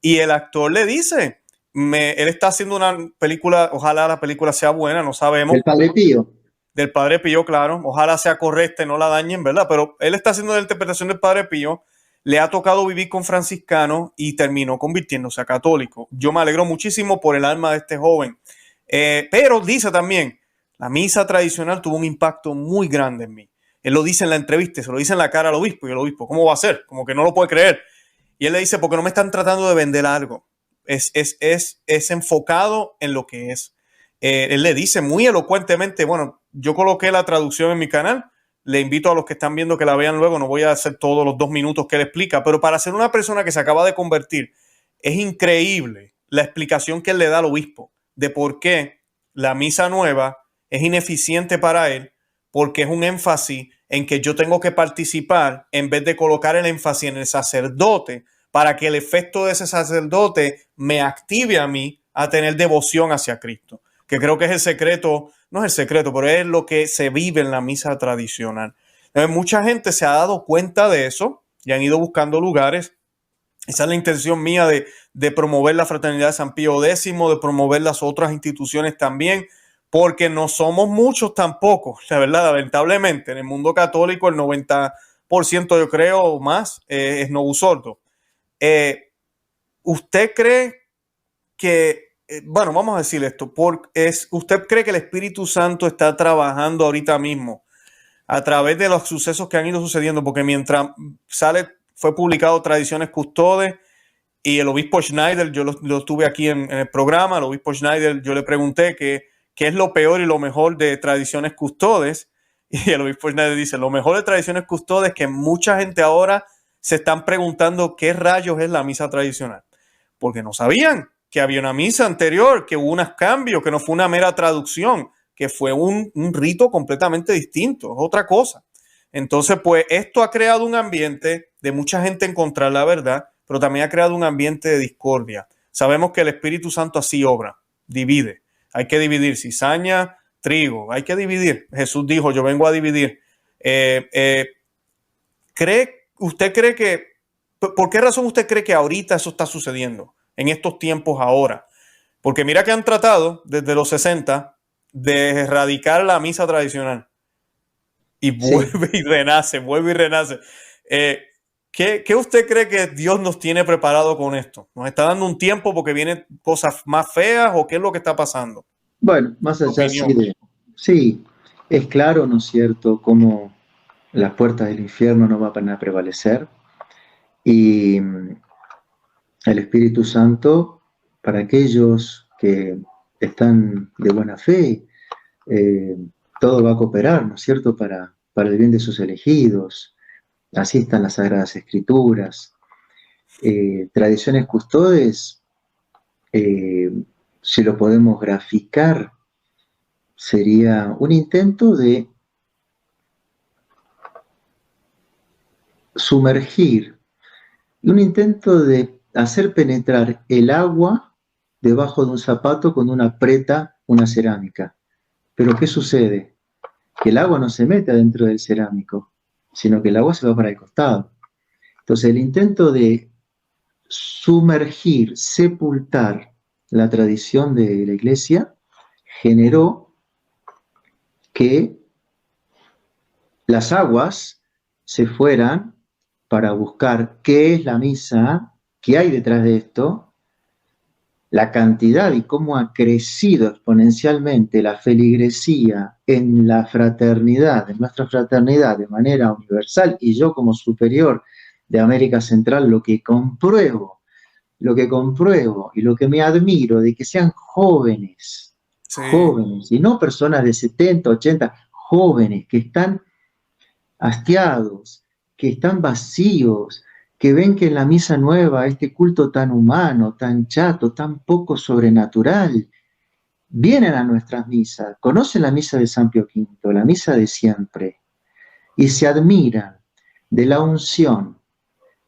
Y el actor le dice, él está haciendo una película, ojalá la película sea buena, no sabemos. El Padre Pío. Del Padre Pío, claro, ojalá sea correcta y no la dañen, ¿verdad? Pero él está haciendo la interpretación del Padre Pío, le ha tocado vivir con franciscanos y terminó convirtiéndose a católico. Yo me alegro muchísimo por el alma de este joven. Pero dice también, la misa tradicional tuvo un impacto muy grande en mí. Él lo dice en la entrevista, se lo dice en la cara al obispo, y el obispo, ¿cómo va a ser? Como que no lo puede creer. Y él le dice, porque no me están tratando de vender algo. Es enfocado en lo que es. Él le dice muy elocuentemente, bueno, yo coloqué la traducción en mi canal, le invito a los que están viendo que la vean luego, no voy a hacer todos los 2 minutos que él explica, pero para ser una persona que se acaba de convertir, es increíble la explicación que él le da al obispo de por qué la misa nueva es ineficiente para él, porque es un énfasis en que yo tengo que participar en vez de colocar el énfasis en el sacerdote para que el efecto de ese sacerdote me active a mí a tener devoción hacia Cristo, que creo que es el secreto, no es el secreto, pero es lo que se vive en la misa tradicional. Entonces, mucha gente se ha dado cuenta de eso y han ido buscando lugares. Esa es la intención mía de promover la Fraternidad de San Pío X, de promover las otras instituciones también, porque no somos muchos tampoco, la verdad, lamentablemente. En el mundo católico el 90% yo creo o más es novus sordo. ¿Usted cree que, bueno, vamos a decir esto, ¿usted cree que el Espíritu Santo está trabajando ahorita mismo a través de los sucesos que han ido sucediendo? Porque mientras fue publicado Tradiciones Custodes y el obispo Schneider, yo lo tuve aquí en el programa, el obispo Schneider, yo le pregunté qué es lo peor y lo mejor de Tradiciones Custodes, y el obispo Schneider dice, lo mejor de Tradiciones Custodes es que mucha gente ahora se están preguntando qué rayos es la misa tradicional, porque no sabían que había una misa anterior, que hubo unos cambios, que no fue una mera traducción, que fue un rito completamente distinto, es otra cosa. Entonces, pues esto ha creado un ambiente de mucha gente encontrar la verdad, pero también ha creado un ambiente de discordia. Sabemos que el Espíritu Santo así obra, divide. Hay que dividir cizaña, trigo, hay que dividir. Jesús dijo, yo vengo a dividir. ¿Usted cree que ¿Por qué razón usted cree que ahorita eso está sucediendo, en estos tiempos ahora? Porque mira que han tratado desde los 60 de erradicar la misa tradicional y Sí. vuelve y renace, vuelve y renace. ¿Qué usted cree que Dios nos tiene preparado con esto? ¿Nos está dando un tiempo porque vienen cosas más feas o qué es lo que está pasando? Bueno, más Tu allá opinión. sí, es claro, ¿no es cierto?, cómo las puertas del infierno no van a prevalecer y el Espíritu Santo, para aquellos que están de buena fe, eh, todo va a cooperar, ¿no es cierto?, para el bien de sus elegidos. Así están las Sagradas Escrituras. Tradiciones custodes, eh, si lo podemos graficar, sería un intento de sumergir, un intento de hacer penetrar el agua debajo de un zapato con una preta, una cerámica. Pero ¿qué sucede? Que el agua no se mete adentro del cerámico, sino que el agua se va para el costado. Entonces el intento de sumergir, sepultar la tradición de la iglesia generó que las aguas se fueran para buscar qué es la misa, qué hay detrás de esto, la cantidad y cómo ha crecido exponencialmente la feligresía en la fraternidad, en nuestra fraternidad de manera universal, y yo como superior de América Central lo que compruebo y lo que me admiro de que sean jóvenes, Sí, jóvenes, y no personas de 70, 80, jóvenes que están hastiados, que están vacíos, que ven que en la misa nueva, este culto tan humano, tan chato, tan poco sobrenatural, vienen a nuestras misas, conocen la misa de San Pío V, la misa de siempre, y se admiran de la unción,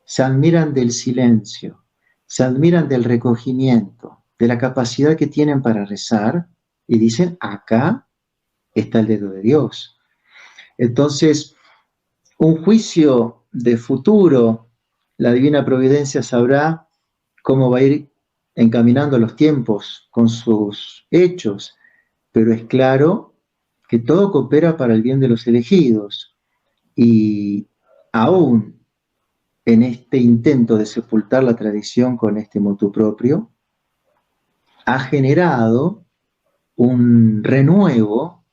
se admiran del silencio, se admiran del recogimiento, de la capacidad que tienen para rezar, y dicen, acá está el dedo de Dios. Entonces, un juicio de futuro, la divina providencia sabrá cómo va a ir encaminando los tiempos con sus hechos, pero es claro que todo coopera para el bien de los elegidos y aún en este intento de sepultar la tradición con este motu propio, ha generado un renuevo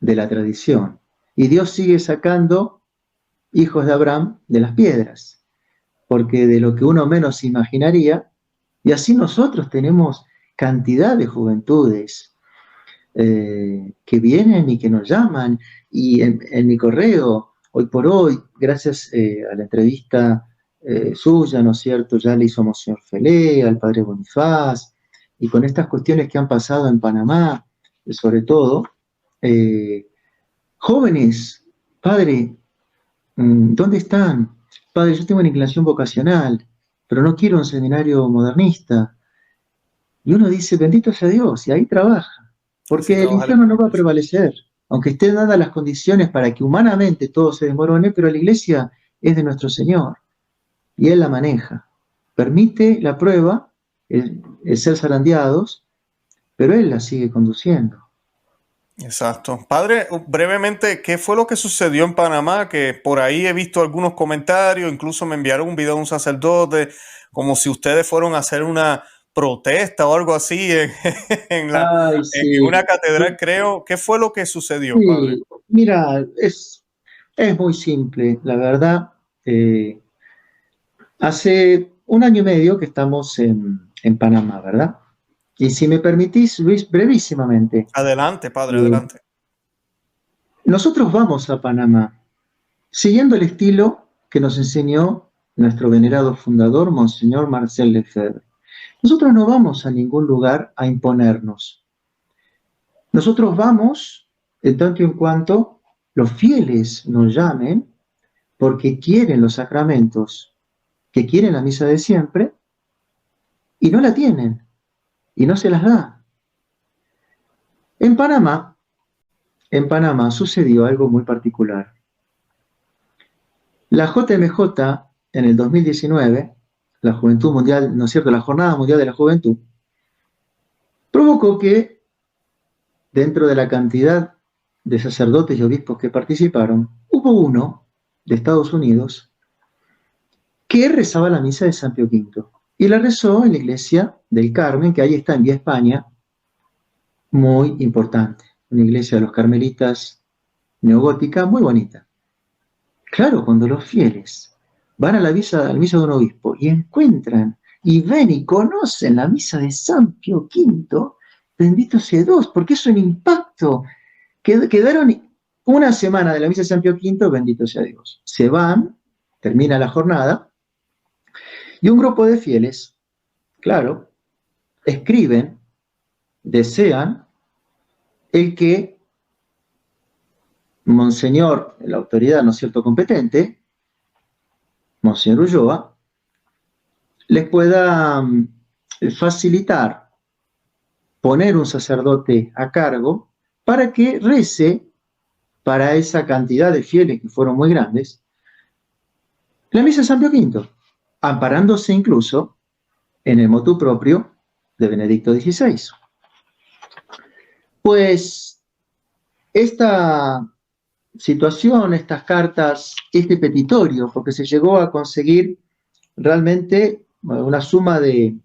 de la tradición y Dios sigue sacando hijos de Abraham de las piedras, porque de lo que uno menos imaginaría, y así nosotros tenemos cantidad de juventudes que vienen y que nos llaman, y en mi correo, hoy por hoy, gracias a la entrevista suya, ¿no es cierto?, ya le hizo Monseñor Felé, al Padre Bonifaz, y con estas cuestiones que han pasado en Panamá, sobre todo, eh, jóvenes, padre, ¿dónde están? Padre, yo tengo una inclinación vocacional, pero no quiero un seminario modernista. Y uno dice, bendito sea Dios, y ahí trabaja, así porque el trabaja el infierno no va a Espíritu Santo. prevalecer, aunque estén dadas las condiciones para que humanamente todo se desmorone, pero la iglesia es de nuestro Señor, y Él la maneja. Permite la prueba, el ser zarandeados, pero Él la sigue conduciendo. Exacto. Padre, brevemente, ¿qué fue lo que sucedió en Panamá? Que por ahí he visto algunos comentarios, incluso me enviaron un video de un sacerdote, como si ustedes fueron a hacer una protesta o algo así Ay, en sí. una catedral, creo. ¿Qué fue lo que sucedió, padre? Sí, mira, es muy simple, la verdad. Hace un año y medio que estamos en Panamá, ¿verdad? Y si me permitís, Luis, brevísimamente, Adelante, padre, eh, adelante. nosotros vamos a Panamá siguiendo el estilo que nos enseñó nuestro venerado fundador, Monseñor Marcel Lefebvre. Nosotros no vamos a ningún lugar a imponernos. Nosotros vamos en tanto y en cuanto los fieles nos llamen porque quieren los sacramentos, que quieren la misa de siempre y no la tienen y no se las da. En Panamá, en Panamá sucedió algo muy particular. La JMJ en el 2019, la Juventud Mundial, ¿no es cierto?, la Jornada Mundial de la Juventud, provocó que dentro de la cantidad de sacerdotes y obispos que participaron, hubo uno de Estados Unidos que rezaba la misa de San Pío V. Y la rezó en la iglesia del Carmen, que ahí está en Vía España, muy importante. Una iglesia de los carmelitas neogótica, muy bonita. Claro, cuando los fieles van a la misa de un obispo y encuentran y ven y conocen la misa de San Pío V, bendito sea Dios, porque es un impacto. Quedaron una semana de la misa de San Pío V, bendito sea Dios. Se van, termina la jornada, y un grupo de fieles, claro, escriben, desean el que Monseñor, la autoridad, ¿no es cierto?, competente, Monseñor Ulloa, les pueda facilitar poner un sacerdote a cargo para que rece para esa cantidad de fieles que fueron muy grandes, la misa de San Pío V, amparándose incluso en el motu propio de Benedicto XVI. Pues esta situación, estas cartas, este petitorio, porque se llegó a conseguir realmente una suma de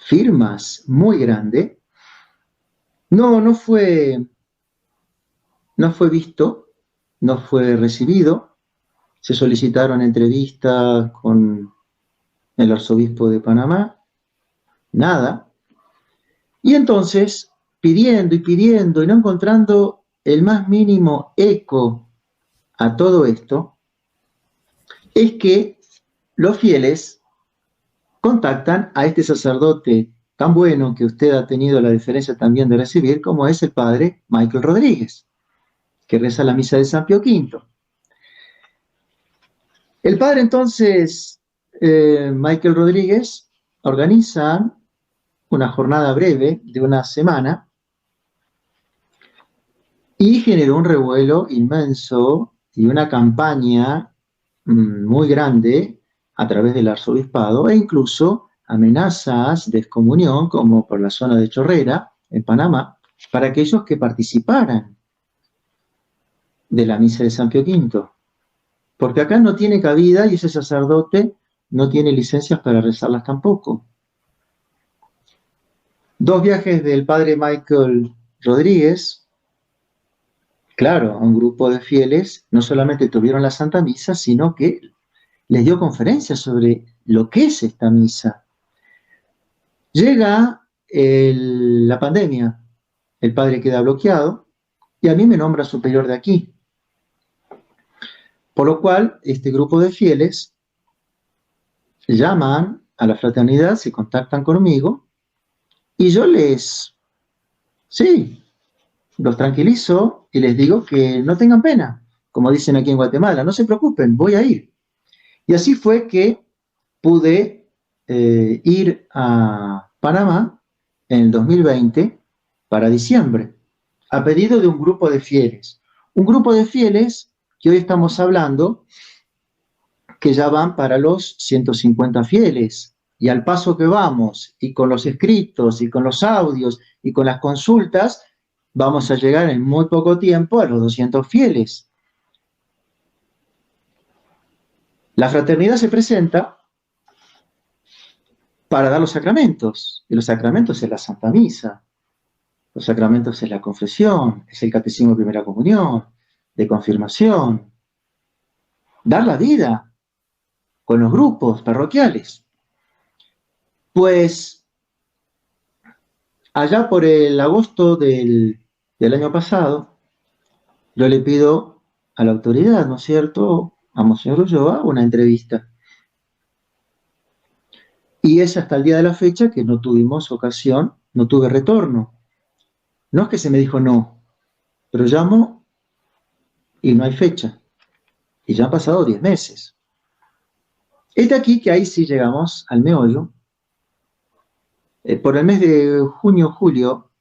firmas muy grande, no fue visto, no fue recibido. Se solicitaron entrevistas con el arzobispo de Panamá, nada. Y entonces, pidiendo y no encontrando el más mínimo eco a todo esto, es que los fieles contactan a este sacerdote tan bueno que usted ha tenido la deferencia también de recibir, como es el padre Michael Rodríguez, que reza la misa de San Pío V. El padre entonces, Michael Rodríguez, organiza una jornada breve de una semana y generó un revuelo inmenso y una campaña muy grande a través del arzobispado e incluso amenazas de excomunión, como por la zona de Chorrera, en Panamá, para aquellos que participaran de la misa de San Pío V. Porque acá no tiene cabida y ese sacerdote no tiene licencias para rezarlas tampoco. 2 viajes del padre Michael Rodríguez, claro, a un grupo de fieles, no solamente tuvieron la Santa Misa, sino que les dio conferencias sobre lo que es esta misa. Llega la pandemia, el padre queda bloqueado y a mí me nombra superior de aquí. Por lo cual, este grupo de fieles llaman a la fraternidad, se contactan conmigo y yo los tranquilizo y les digo que no tengan pena, como dicen aquí en Guatemala, no se preocupen, voy a ir. Y así fue que pude ir a Panamá en el 2020 para diciembre, a pedido de un grupo de fieles. Un grupo de fieles que hoy estamos hablando, que ya van para los 150 fieles. Y al paso que vamos, y con los escritos, y con los audios, y con las consultas, vamos a llegar en muy poco tiempo a los 200 fieles. La fraternidad se presenta para dar los sacramentos, y los sacramentos es la Santa Misa, los sacramentos es la confesión, es el catecismo de primera comunión, de confirmación, dar la vida con los grupos parroquiales. Pues allá por el agosto del año pasado, yo le pido a la autoridad, ¿no es cierto?, a Monseñor Ulloa, una entrevista. Y es hasta el día de la fecha que no tuvimos ocasión, no tuve retorno. No es que se me dijo no, pero llamo y no hay fecha. Y ya han pasado 10 meses. Es de aquí que ahí sí llegamos al meollo. Por el mes de junio-julio,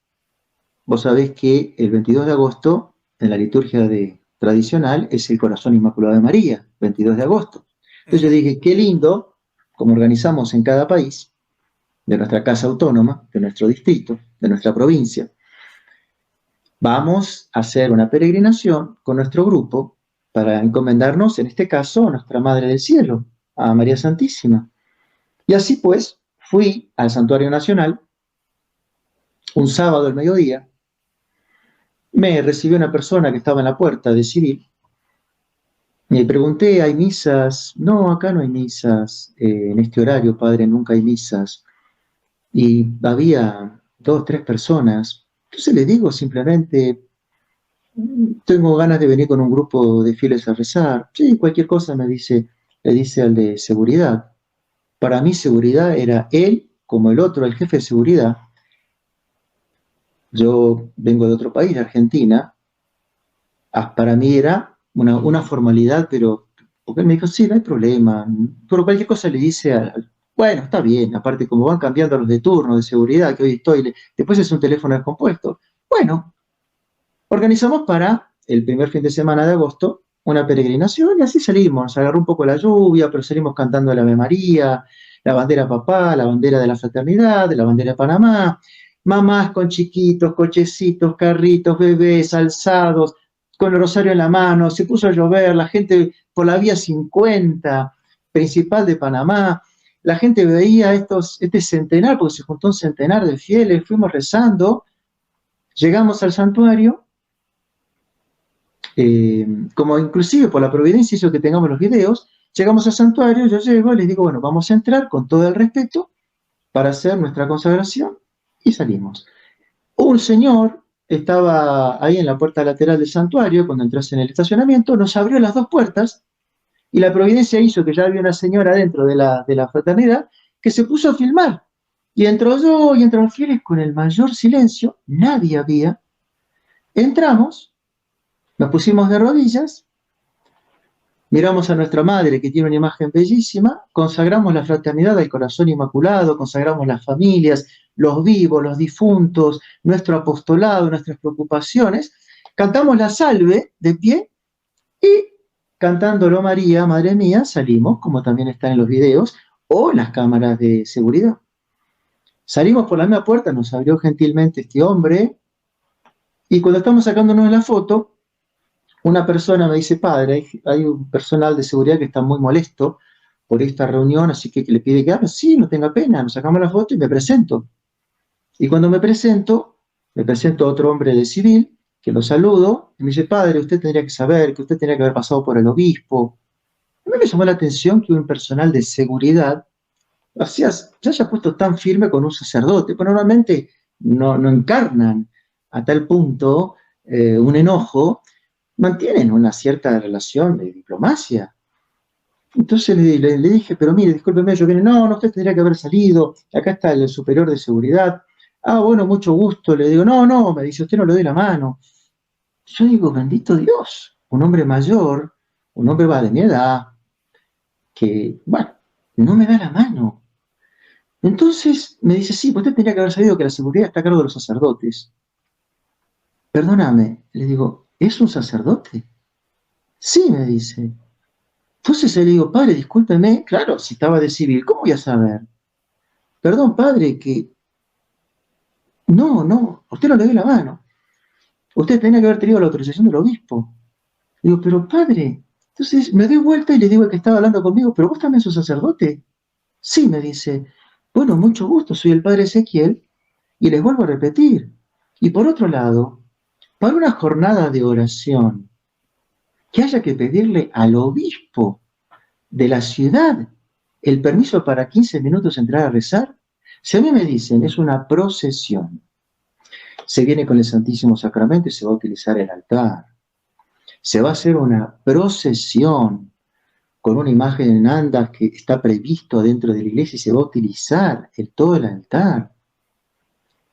vos sabés que el 22 de agosto, en la liturgia de tradicional es el Corazón Inmaculado de María, 22 de agosto. Entonces yo dije, qué lindo, como organizamos en cada país, de nuestra casa autónoma, de nuestro distrito, de nuestra provincia, vamos a hacer una peregrinación con nuestro grupo para encomendarnos, en este caso, a nuestra Madre del Cielo, a María Santísima. Y así pues, fui al Santuario Nacional un sábado al mediodía, me recibió una persona que estaba en la puerta de civil, me pregunté, ¿hay misas? No, acá no hay misas, en este horario, padre, nunca hay misas. Y había 2, 3 personas. Entonces le digo simplemente, tengo ganas de venir con un grupo de fieles a rezar. Sí, cualquier cosa me dice, le dice al de seguridad. Para mí seguridad era él, como el otro, el jefe de seguridad. Yo vengo de otro país, de Argentina. Para mí era una formalidad, pero porque él me dijo, sí, no hay problema. Pero cualquier cosa le dice bueno, está bien, aparte como van cambiando los de turno, de seguridad, que hoy estoy, después es un teléfono descompuesto. Bueno, organizamos para el primer fin de semana de agosto una peregrinación y así salimos. Nos agarró un poco la lluvia, pero salimos cantando la Ave María, la bandera papá, la bandera de la fraternidad, la bandera de Panamá, mamás con chiquitos, cochecitos, carritos, bebés, alzados, con el rosario en la mano, se puso a llover, la gente por la vía 50, principal de Panamá, la gente veía este centenar, porque se juntó un centenar de fieles, fuimos rezando, llegamos al santuario, como inclusive por la providencia hizo que tengamos los videos, llegamos al santuario, yo llego y les digo, bueno, vamos a entrar con todo el respeto para hacer nuestra consagración y salimos. Un señor estaba ahí en la puerta lateral del santuario, cuando entras en el estacionamiento, nos abrió las 2 puertas y la providencia hizo que ya había una señora dentro de la fraternidad que se puso a filmar. Y entró yo y entraron fieles con el mayor silencio, nadie había. Entramos, nos pusimos de rodillas, miramos a nuestra madre que tiene una imagen bellísima, consagramos la fraternidad al Corazón Inmaculado, consagramos las familias, los vivos, los difuntos, nuestro apostolado, nuestras preocupaciones, cantamos la salve de pie y cantándolo María, Madre mía, salimos, como también están en los videos, o en las cámaras de seguridad. Salimos por la misma puerta, nos abrió gentilmente este hombre, y cuando estamos sacándonos la foto, una persona me dice, padre, hay un personal de seguridad que está muy molesto por esta reunión, así que le pide que hable. Sí, no tenga pena, nos sacamos la foto y me presento. Y cuando me presento a otro hombre de civil, que lo saludo, y me dice, padre, usted tendría que saber que usted tenía que haber pasado por el obispo. A mí me llamó la atención que un personal de seguridad se haya puesto tan firme con un sacerdote, pues normalmente no encarnan a tal punto un enojo, mantienen una cierta relación de diplomacia. Entonces le dije, pero mire, discúlpeme, yo vine, no, usted tendría que haber salido, acá está el superior de seguridad. Ah, bueno, mucho gusto, le digo, no, me dice, usted no le doy la mano. Yo digo, bendito Dios, un hombre mayor, un hombre va de mi edad, que, bueno, no me da la mano. Entonces me dice, sí, pues usted tendría que haber sabido que la seguridad está a cargo de los sacerdotes. Perdóname, le digo, ¿es un sacerdote? Sí, me dice. Entonces le digo, padre, discúlpeme, claro, si estaba de civil, ¿cómo voy a saber? Perdón, padre, que no, usted no le dio la mano. Usted tenía que haber tenido la autorización del obispo. Le digo, pero padre, entonces me doy vuelta y le digo al que estaba hablando conmigo, pero vos también sos sacerdote. Sí, me dice, bueno, mucho gusto, soy el padre Ezequiel, y les vuelvo a repetir. Y por otro lado, para una jornada de oración, que haya que pedirle al obispo de la ciudad el permiso para 15 minutos entrar a rezar, si a mí me dicen es una procesión, se viene con el Santísimo Sacramento y se va a utilizar el altar, se va a hacer una procesión con una imagen en andas que está previsto dentro de la iglesia y se va a utilizar todo el altar,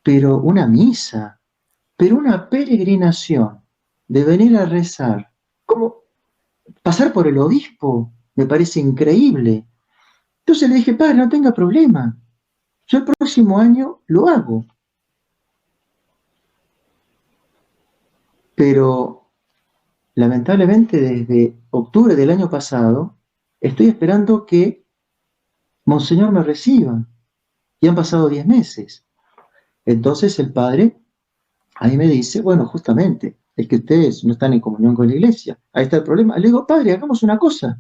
pero una misa, pero una peregrinación de venir a rezar, ¿cómo pasar por el obispo? Me parece increíble. Entonces le dije, padre, no tenga problema, yo el próximo año lo hago. Pero lamentablemente desde octubre del año pasado, estoy esperando que Monseñor me reciba. Y han pasado 10 meses. Entonces el padre ahí me dice, bueno, justamente, es que ustedes no están en comunión con la iglesia. Ahí está el problema. Le digo, padre, hagamos una cosa.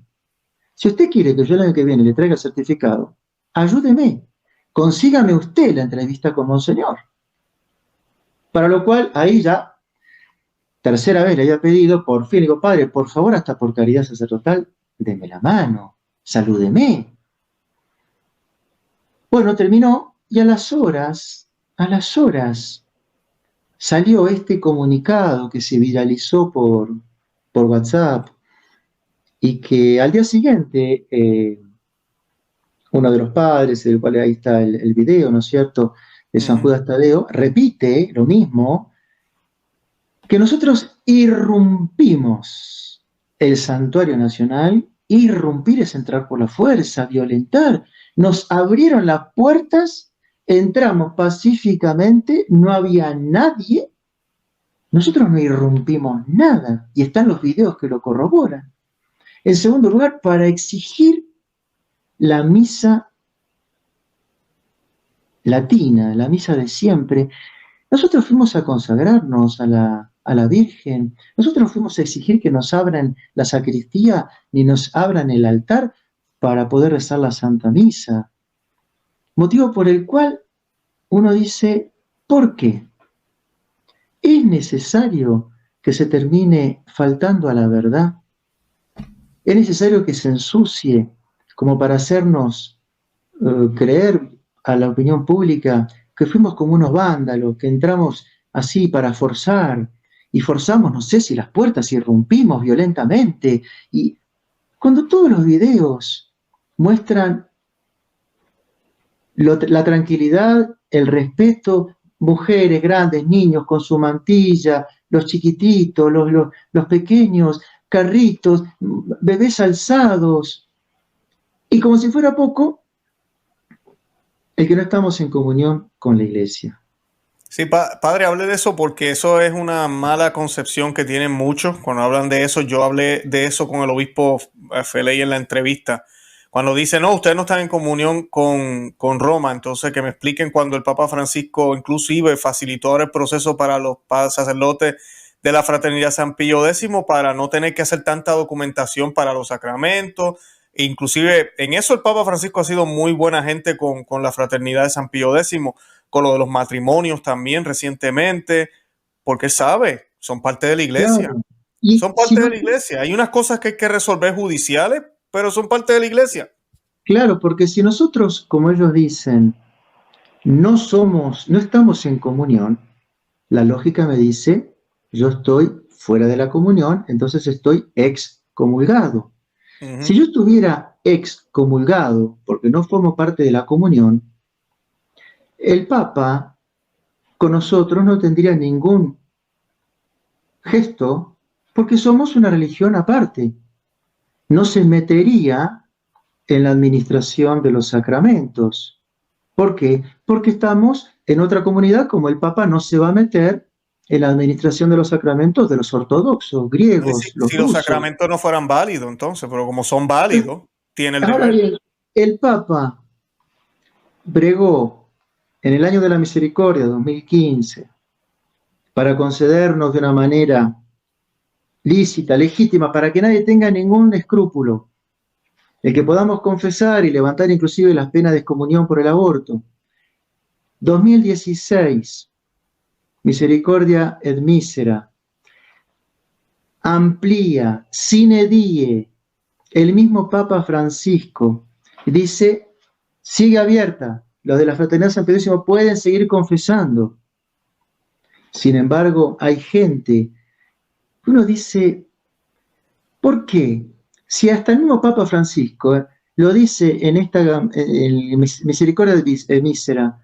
Si usted quiere que yo el año que viene le traiga el certificado, ayúdeme. Consígame usted la entrevista con Monseñor. Para lo cual, ahí ya, tercera vez le había pedido, por fin, digo, padre, por favor, hasta por caridad sacerdotal, deme la mano, salúdeme. Bueno, terminó y a las horas, salió este comunicado que se viralizó por WhatsApp y que al día siguiente uno de los padres, del cual ahí está el video, ¿no es cierto?, de San Judas Tadeo, repite lo mismo, que nosotros irrumpimos el santuario nacional. Irrumpir es entrar por la fuerza, violentar. Nos abrieron las puertas, entramos pacíficamente, no había nadie. Nosotros no irrumpimos nada, y están los videos que lo corroboran. En segundo lugar, para exigir la misa latina, la misa de siempre, nosotros fuimos a consagrarnos a la Virgen, nosotros fuimos a exigir que nos abran la sacristía ni nos abran el altar para poder rezar la Santa Misa. Motivo por el cual uno dice, ¿por qué? ¿Es necesario que se termine faltando a la verdad? ¿Es necesario que se ensucie como para hacernos creer a la opinión pública que fuimos como unos vándalos, que entramos así para forzar, y forzamos, no sé si las puertas, irrumpimos violentamente, y cuando todos los videos muestran la tranquilidad, el respeto, mujeres, grandes, niños con su mantilla, los chiquititos, los pequeños, carritos, bebés alzados, y como si fuera poco, el que no estamos en comunión con la iglesia. Sí, padre, hable de eso porque eso es una mala concepción que tienen muchos. Cuando hablan de eso, yo hablé de eso con el obispo Feley en la entrevista. Cuando dice, no, ustedes no están en comunión con Roma, entonces que me expliquen cuando el Papa Francisco inclusive facilitó ahora el proceso para los sacerdotes de la Fraternidad San Pío X para no tener que hacer tanta documentación para los sacramentos. E inclusive en eso el Papa Francisco ha sido muy buena gente con la Fraternidad de San Pío X, con lo de los matrimonios también recientemente, porque sabe, son parte de la iglesia. Claro. Son parte de la iglesia. Hay unas cosas que hay que resolver judiciales, pero son parte de la iglesia. Claro, porque si nosotros, como ellos dicen, no estamos en comunión, la lógica me dice, yo estoy fuera de la comunión, entonces estoy excomulgado. Uh-huh. Si yo estuviera excomulgado porque no formo parte de la comunión, el Papa con nosotros no tendría ningún gesto porque somos una religión aparte. No se metería en la administración de los sacramentos. ¿Por qué? Porque estamos en otra comunidad, como el Papa no se va a meter en la administración de los sacramentos de los ortodoxos, griegos, si los sacramentos no fueran válidos, entonces, pero como son válidos, tiene el deber. Ahora bien, el Papa bregó en el año de la misericordia, 2015, para concedernos de una manera lícita, legítima, para que nadie tenga ningún escrúpulo, el que podamos confesar y levantar inclusive las penas de excomunión por el aborto. 2016, Misericordia et Misera, amplía, sine die, el mismo Papa Francisco dice, sigue abierta, los de la Fraternidad San Pío X pueden seguir confesando. Sin embargo, hay gente, uno dice, ¿por qué? Si hasta el mismo Papa Francisco lo dice en Misericordia et Misera,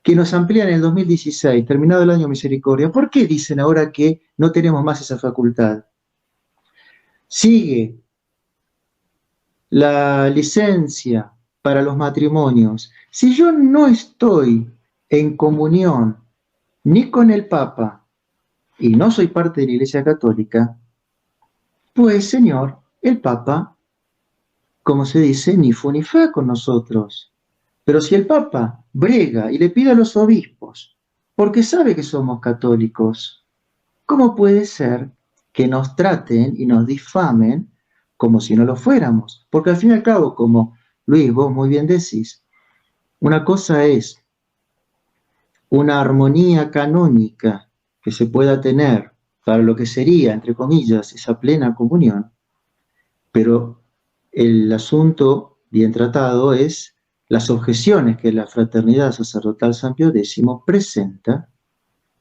que nos amplían en el 2016, terminado el año misericordia, ¿por qué dicen ahora que no tenemos más esa facultad? Sigue la licencia para los matrimonios. Si yo no estoy en comunión ni con el Papa y no soy parte de la Iglesia Católica, Pues, señor, el Papa, como se dice, ni fu ni fa con nosotros. Pero si el Papa brega y le pide a los obispos, porque sabe que somos católicos, ¿cómo puede ser que nos traten y nos difamen como si no lo fuéramos? Porque al fin y al cabo, como Luis, vos muy bien decís, una cosa es una armonía canónica que se pueda tener para lo que sería, entre comillas, esa plena comunión, pero el asunto bien tratado es las objeciones que la Fraternidad Sacerdotal San Pío X presenta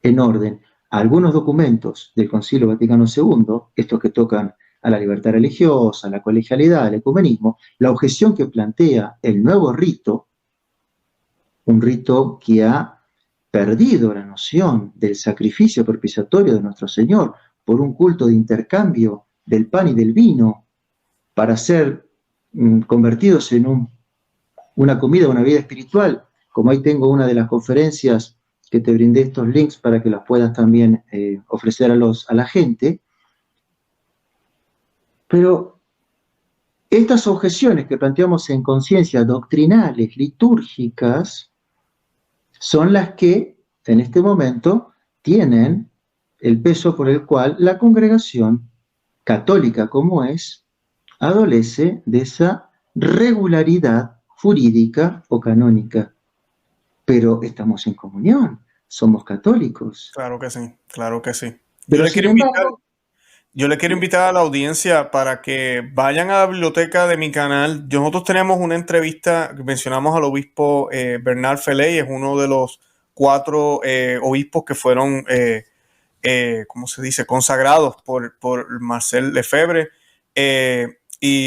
en orden a algunos documentos del Concilio Vaticano II, estos que tocan a la libertad religiosa, a la colegialidad, al ecumenismo, la objeción que plantea el nuevo rito, un rito que ha perdido la noción del sacrificio propiciatorio de nuestro Señor por un culto de intercambio del pan y del vino para ser convertidos en una comida, una vida espiritual, como ahí tengo una de las conferencias que te brindé estos links para que las puedas también ofrecer a la gente. Pero estas objeciones que planteamos en conciencia, doctrinales, litúrgicas, son las que en este momento tienen el peso por el cual la congregación católica como es, adolece de esa regularidad jurídica o canónica. Pero estamos en comunión, somos católicos. Claro que sí, claro que sí. Pero sin embargo, Yo le quiero invitar a la audiencia para que vayan a la biblioteca de mi canal. Nosotros tenemos una entrevista, mencionamos al obispo Bernard Feley, es uno de los 4 obispos que fueron, ¿cómo se dice?, consagrados por Marcel Lefebvre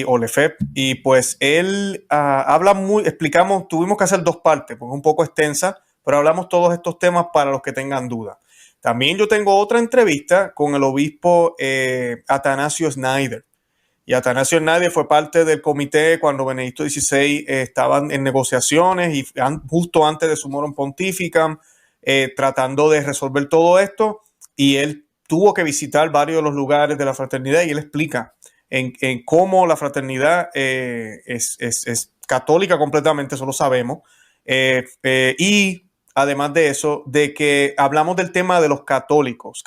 o Lefebvre. Y pues él habla explicamos, tuvimos que hacer 2 partes, porque es un poco extensa, pero hablamos todos estos temas para los que tengan dudas. También yo tengo otra entrevista con el obispo Atanasio Schneider. Y Atanasio Schneider fue parte del comité cuando Benedicto XVI estaban en negociaciones y justo antes de su Morum Pontificam, tratando de resolver todo esto. Y él tuvo que visitar varios de los lugares de la fraternidad y él explica en cómo la fraternidad es católica completamente, eso lo sabemos. Y además de eso, de que hablamos del tema de los católicos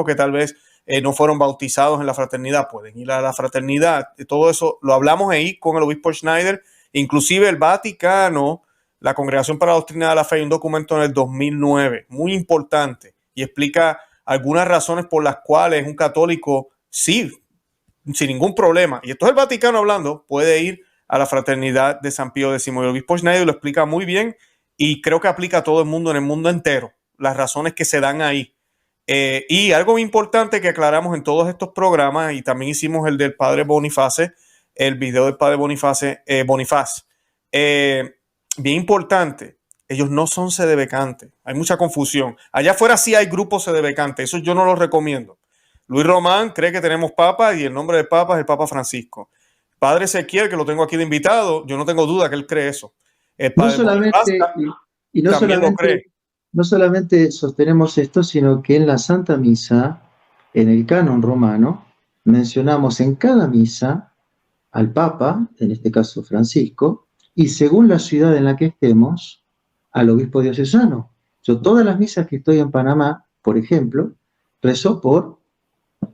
que tal vez no fueron bautizados en la fraternidad, pueden ir a la fraternidad. Todo eso lo hablamos ahí con el obispo Schneider. Inclusive el Vaticano, la Congregación para la Doctrina de la Fe, un documento en el 2009, muy importante, y explica algunas razones por las cuales un católico, sí, sin ningún problema, y esto es el Vaticano hablando, puede ir a la fraternidad de San Pío X. Y el obispo Schneider lo explica muy bien. Y creo que aplica a todo el mundo, en el mundo entero, las razones que se dan ahí. Y algo muy importante que aclaramos en todos estos programas, y también hicimos el del padre Boniface, el video del padre Bonifaz. Bien importante, ellos no son sedevacantes. Hay mucha confusión. Allá afuera sí hay grupos sedevacantes, eso yo no los recomiendo. Luis Román cree que tenemos papa y el nombre del papa es el Papa Francisco. Padre Ezequiel, que lo tengo aquí de invitado, yo no tengo duda que él cree eso. No solamente, y no solamente, no solamente sostenemos esto, sino que en la Santa Misa, en el canon romano, mencionamos en cada misa al Papa, en este caso Francisco, y según la ciudad en la que estemos, al obispo diocesano. Yo todas las misas que estoy en Panamá, por ejemplo, rezo por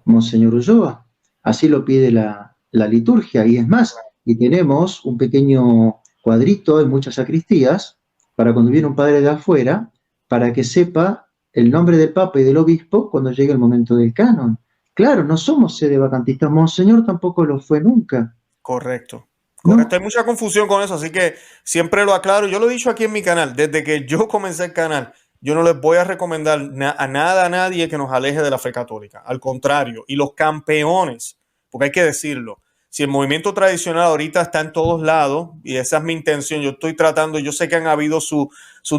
Monseñor Ulloa. Así lo pide la liturgia, y es más, y tenemos un pequeño cuadrito en muchas sacristías para cuando viene un padre de afuera, para que sepa el nombre del Papa y del obispo cuando llegue el momento del canon. Claro, no somos sedevacantistas, Monseñor tampoco lo fue nunca. Correcto. Correcto, hay mucha confusión con eso, así que siempre lo aclaro. Yo lo he dicho aquí en mi canal, desde que yo comencé el canal, yo no les voy a recomendar a nadie que nos aleje de la fe católica. Al contrario, y los campeones, porque hay que decirlo, si el movimiento tradicional ahorita está en todos lados, y esa es mi intención, yo estoy tratando, yo sé que han habido sus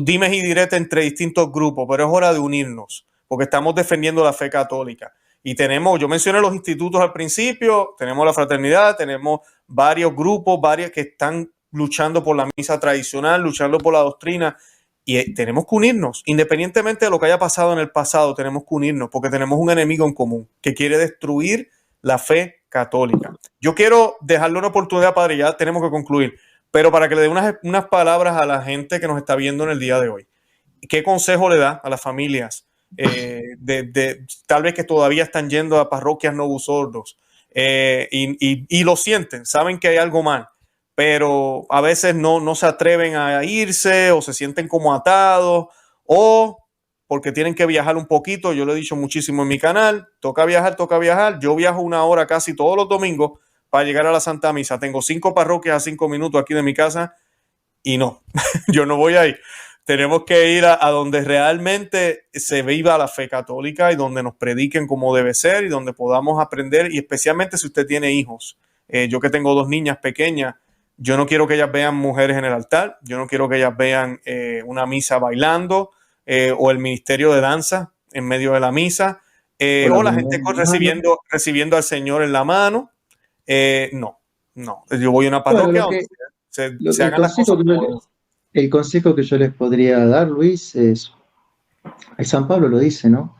dimes y diretes entre distintos grupos, pero es hora de unirnos, porque estamos defendiendo la fe católica. Y tenemos, yo mencioné los institutos al principio, tenemos la fraternidad, tenemos varios grupos, varios que están luchando por la misa tradicional, luchando por la doctrina, y tenemos que unirnos, independientemente de lo que haya pasado en el pasado, tenemos que unirnos, porque tenemos un enemigo en común que quiere destruir la fe católica. Yo quiero dejarle una oportunidad, padre, ya tenemos que concluir, pero para que le dé unas palabras a la gente que nos está viendo en el día de hoy. ¿Qué consejo le da a las familias tal vez que todavía están yendo a parroquias novusordos y lo sienten, saben que hay algo mal, pero a veces no se atreven a irse o se sienten como atados o porque tienen que viajar un poquito? Yo lo he dicho muchísimo en mi canal, toca viajar. Yo viajo 1 hora casi todos los domingos para llegar a la Santa Misa. Tengo 5 parroquias a 5 minutos aquí de mi casa y no, yo no voy a ir. Tenemos que ir a donde realmente se viva la fe católica y donde nos prediquen como debe ser y donde podamos aprender, y especialmente si usted tiene hijos. Yo que tengo 2 niñas pequeñas, yo no quiero que ellas vean mujeres en el altar, yo no quiero que ellas vean una misa bailando o el ministerio de danza en medio de la misa o la gente recibiendo al Señor en la mano. No, yo voy a una parroquia donde se hagan las cosas. El consejo que yo les podría dar, Luis, es, San Pablo lo dice, ¿no?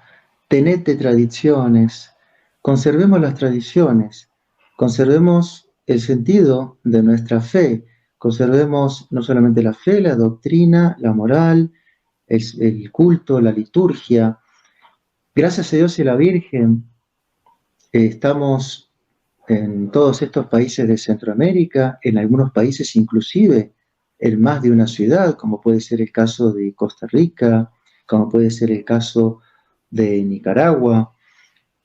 Tenete tradiciones, conservemos las tradiciones, conservemos el sentido de nuestra fe, conservemos no solamente la fe, la doctrina, la moral, el culto, la liturgia. Gracias a Dios y a la Virgen, estamos en todos estos países de Centroamérica, en algunos países inclusive en más de una ciudad, como puede ser el caso de Costa Rica, como puede ser el caso de Nicaragua,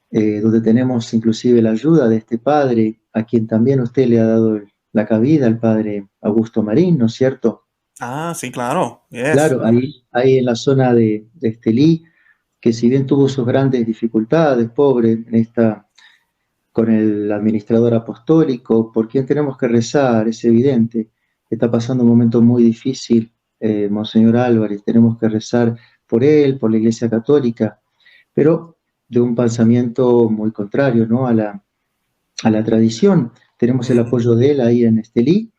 donde tenemos inclusive la ayuda de este padre, a quien también usted le ha dado la cabida, al padre Augusto Marín, ¿no es cierto? Ah, sí, claro. Yes. Claro, ahí en la zona de Estelí, que si bien tuvo sus grandes dificultades, pobre, con el administrador apostólico, por quien tenemos que rezar, es evidente. Está pasando un momento muy difícil, Monseñor Álvarez, tenemos que rezar por él, por la Iglesia Católica, pero de un pensamiento muy contrario, ¿no? a la tradición. Tenemos el apoyo de él ahí en Estelí,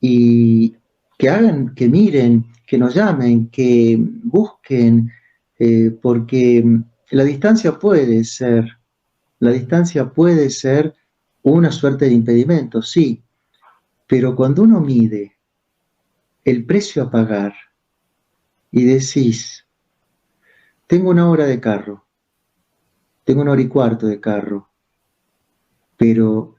y que miren, que nos llamen, que busquen, porque la distancia puede ser una suerte de impedimento, sí, pero cuando uno mide el precio a pagar y decís, tengo 1 hora de carro, tengo 1 hora y cuarto de carro, pero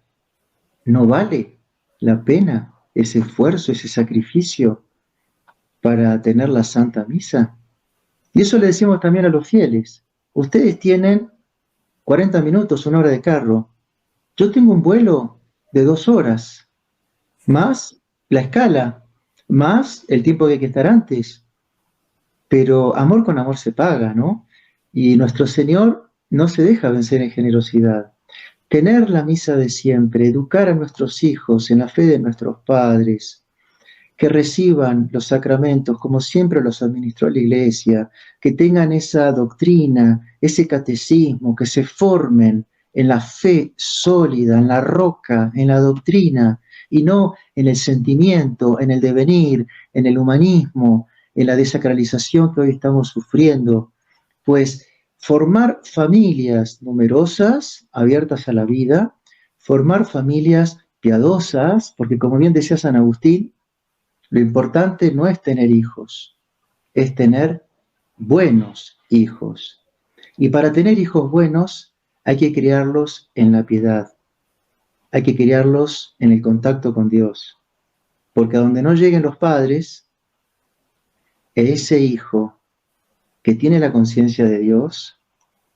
¿no vale la pena ese esfuerzo, ese sacrificio para tener la Santa Misa? Y eso le decimos también a los fieles. Ustedes tienen 40 minutos, 1 hora de carro. Yo tengo un vuelo de 2 horas, más la escala, más el tiempo que hay que estar antes. Pero amor con amor se paga, ¿no? Y nuestro Señor no se deja vencer en generosidad. Tener la misa de siempre, educar a nuestros hijos en la fe de nuestros padres, que reciban los sacramentos como siempre los administró la Iglesia, que tengan esa doctrina, ese catecismo, que se formen en la fe sólida, en la roca, en la doctrina, y no en el sentimiento, en el devenir, en el humanismo, en la desacralización que hoy estamos sufriendo. Pues formar familias numerosas, abiertas a la vida, formar familias piadosas, porque como bien decía San Agustín, lo importante no es tener hijos, es tener buenos hijos. Y para tener hijos buenos hay que criarlos en la piedad, hay que criarlos en el contacto con Dios, porque a donde no lleguen los padres, ese hijo que tiene la conciencia de Dios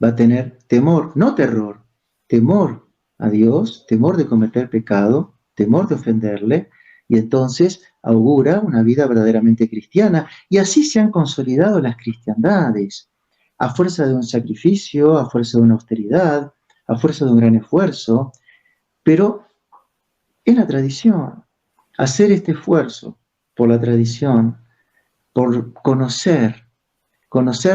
va a tener temor, no terror, temor a Dios, temor de cometer pecado, temor de ofenderle, y entonces augura una vida verdaderamente cristiana. Y así se han consolidado las cristiandades, a fuerza de un sacrificio, a fuerza de una austeridad, a fuerza de un gran esfuerzo, pero es la tradición. Hacer este esfuerzo por la tradición, por conocer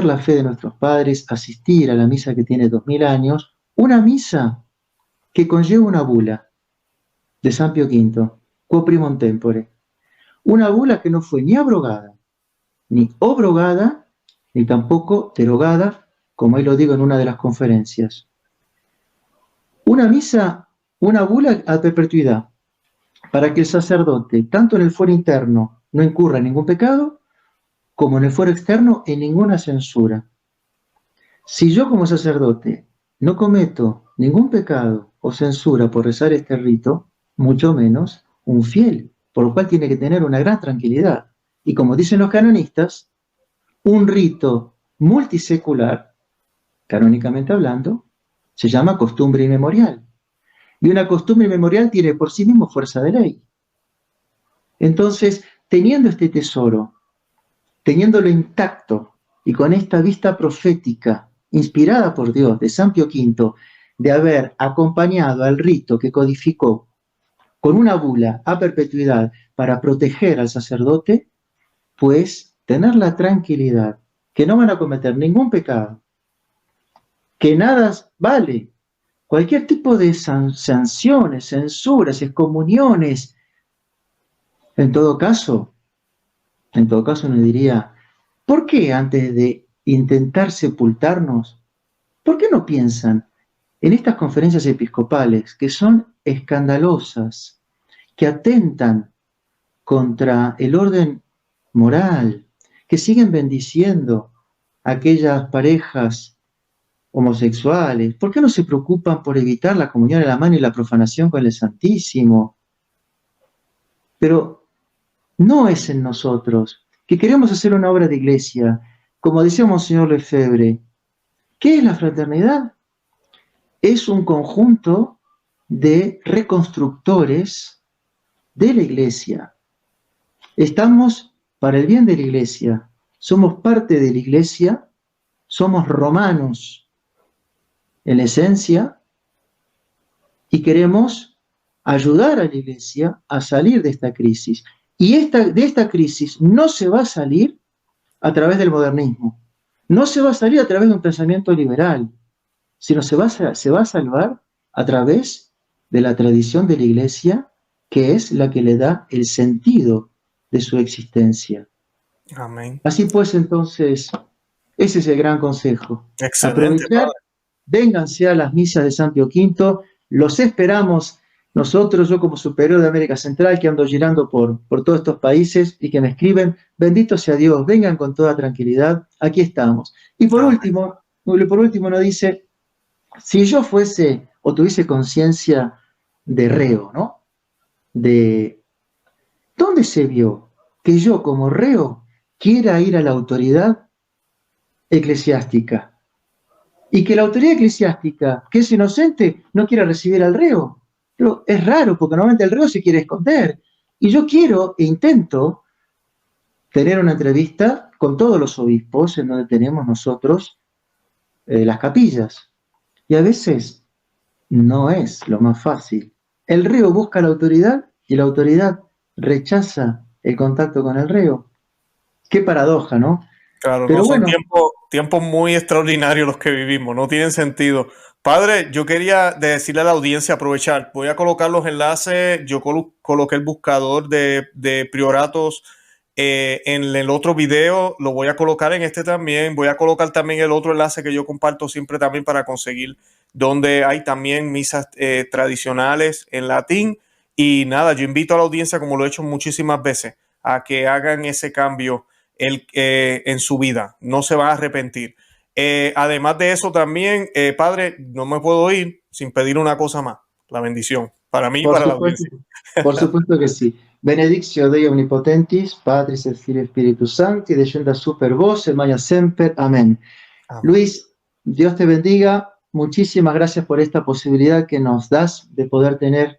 la fe de nuestros padres, asistir a la misa que tiene 2000 años, una misa que conlleva una bula de San Pío V, Quo Primum Tempore, una bula que no fue ni abrogada, ni obrogada, ni tampoco derogada, como ahí lo digo en una de las conferencias. Una misa, una bula a perpetuidad, para que el sacerdote, tanto en el fuero interno, no incurra en ningún pecado, como en el fuero externo en ninguna censura. Si yo como sacerdote no cometo ningún pecado o censura por rezar este rito, mucho menos un fiel, por lo cual tiene que tener una gran tranquilidad. Y como dicen los canonistas, un rito multisecular, canónicamente hablando, se llama costumbre inmemorial. Y una costumbre inmemorial tiene por sí mismo fuerza de ley. Entonces, teniendo este tesoro, teniéndolo intacto y con esta vista profética inspirada por Dios de San Pío V, de haber acompañado al rito que codificó con una bula a perpetuidad para proteger al sacerdote, pues tener la tranquilidad que no van a cometer ningún pecado, que nada vale, cualquier tipo de sanciones, censuras, excomuniones. En todo caso uno diría, ¿por qué antes de intentar sepultarnos, por qué no piensan en estas conferencias episcopales que son escandalosas, que atentan contra el orden moral, que siguen bendiciendo a aquellas parejas homosexuales? ¿Por qué no se preocupan por evitar la comunión en la mano y la profanación con el Santísimo? Pero no es en nosotros, que queremos hacer una obra de iglesia, como decía Monseñor Lefebvre. ¿Qué es la fraternidad? Es un conjunto de reconstructores de la iglesia. Estamos para el bien de la iglesia, somos parte de la iglesia, somos romanos en esencia y queremos ayudar a la iglesia a salir de esta crisis. Y de esta crisis no se va a salir a través del modernismo, no se va a salir a través de un pensamiento liberal, sino se va a salvar a través de la tradición de la iglesia, que es la que le da el sentido de su existencia. Amén. Así pues, entonces, ese es el gran consejo. Excelente, aprovechar, vénganse a las misas de San Pío V, los esperamos. Nosotros, yo como superior de América Central, que ando girando por todos estos países y que me escriben, bendito sea Dios, vengan con toda tranquilidad, aquí estamos. Y por último nos dice, si yo fuese o tuviese conciencia de reo, ¿no? ¿Dónde se vio que yo como reo quiera ir a la autoridad eclesiástica? Y que la autoridad eclesiástica, que es inocente, no quiera recibir al reo. Pero es raro, porque normalmente el reo se quiere esconder. Y yo quiero e intento tener una entrevista con todos los obispos en donde tenemos nosotros las capillas. Y a veces no es lo más fácil. El reo busca la autoridad y la autoridad rechaza el contacto con el reo. Qué paradoja, ¿no? Claro, pero no son bueno, tiempos muy extraordinarios los que vivimos, no tienen sentido. Padre, yo quería decirle a la audiencia, aprovechar, voy a colocar los enlaces, yo coloqué el buscador de prioratos en el otro video, lo voy a colocar en este también, voy a colocar también el otro enlace que yo comparto siempre también para conseguir, donde hay también misas tradicionales en latín. Y nada, yo invito a la audiencia, como lo he hecho muchísimas veces, a que hagan ese cambio en su vida, no se va a arrepentir. Además de eso también, Padre, no me puedo ir sin pedir una cosa más, la bendición, para mí y para la audiencia. Por supuesto que sí. Benedictio Dei Omnipotentis, Patris et Filii et Spiritus Sancti, descenda super vos, et maia semper. Amén. Luis, Dios te bendiga. Muchísimas gracias por esta posibilidad que nos das de poder tener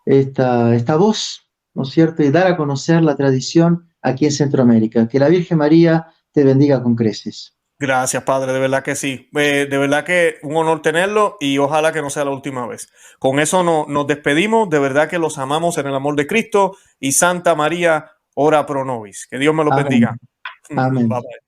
esta voz, ¿no es cierto? Y dar a conocer la tradición aquí en Centroamérica. Que la Virgen María te bendiga con creces. Gracias, Padre, de verdad que sí. De verdad que un honor tenerlo y ojalá que no sea la última vez. Con eso nos despedimos. De verdad que los amamos en el amor de Cristo y Santa María, ora pro nobis. Que Dios me los bendiga. Amén. Bye, bye.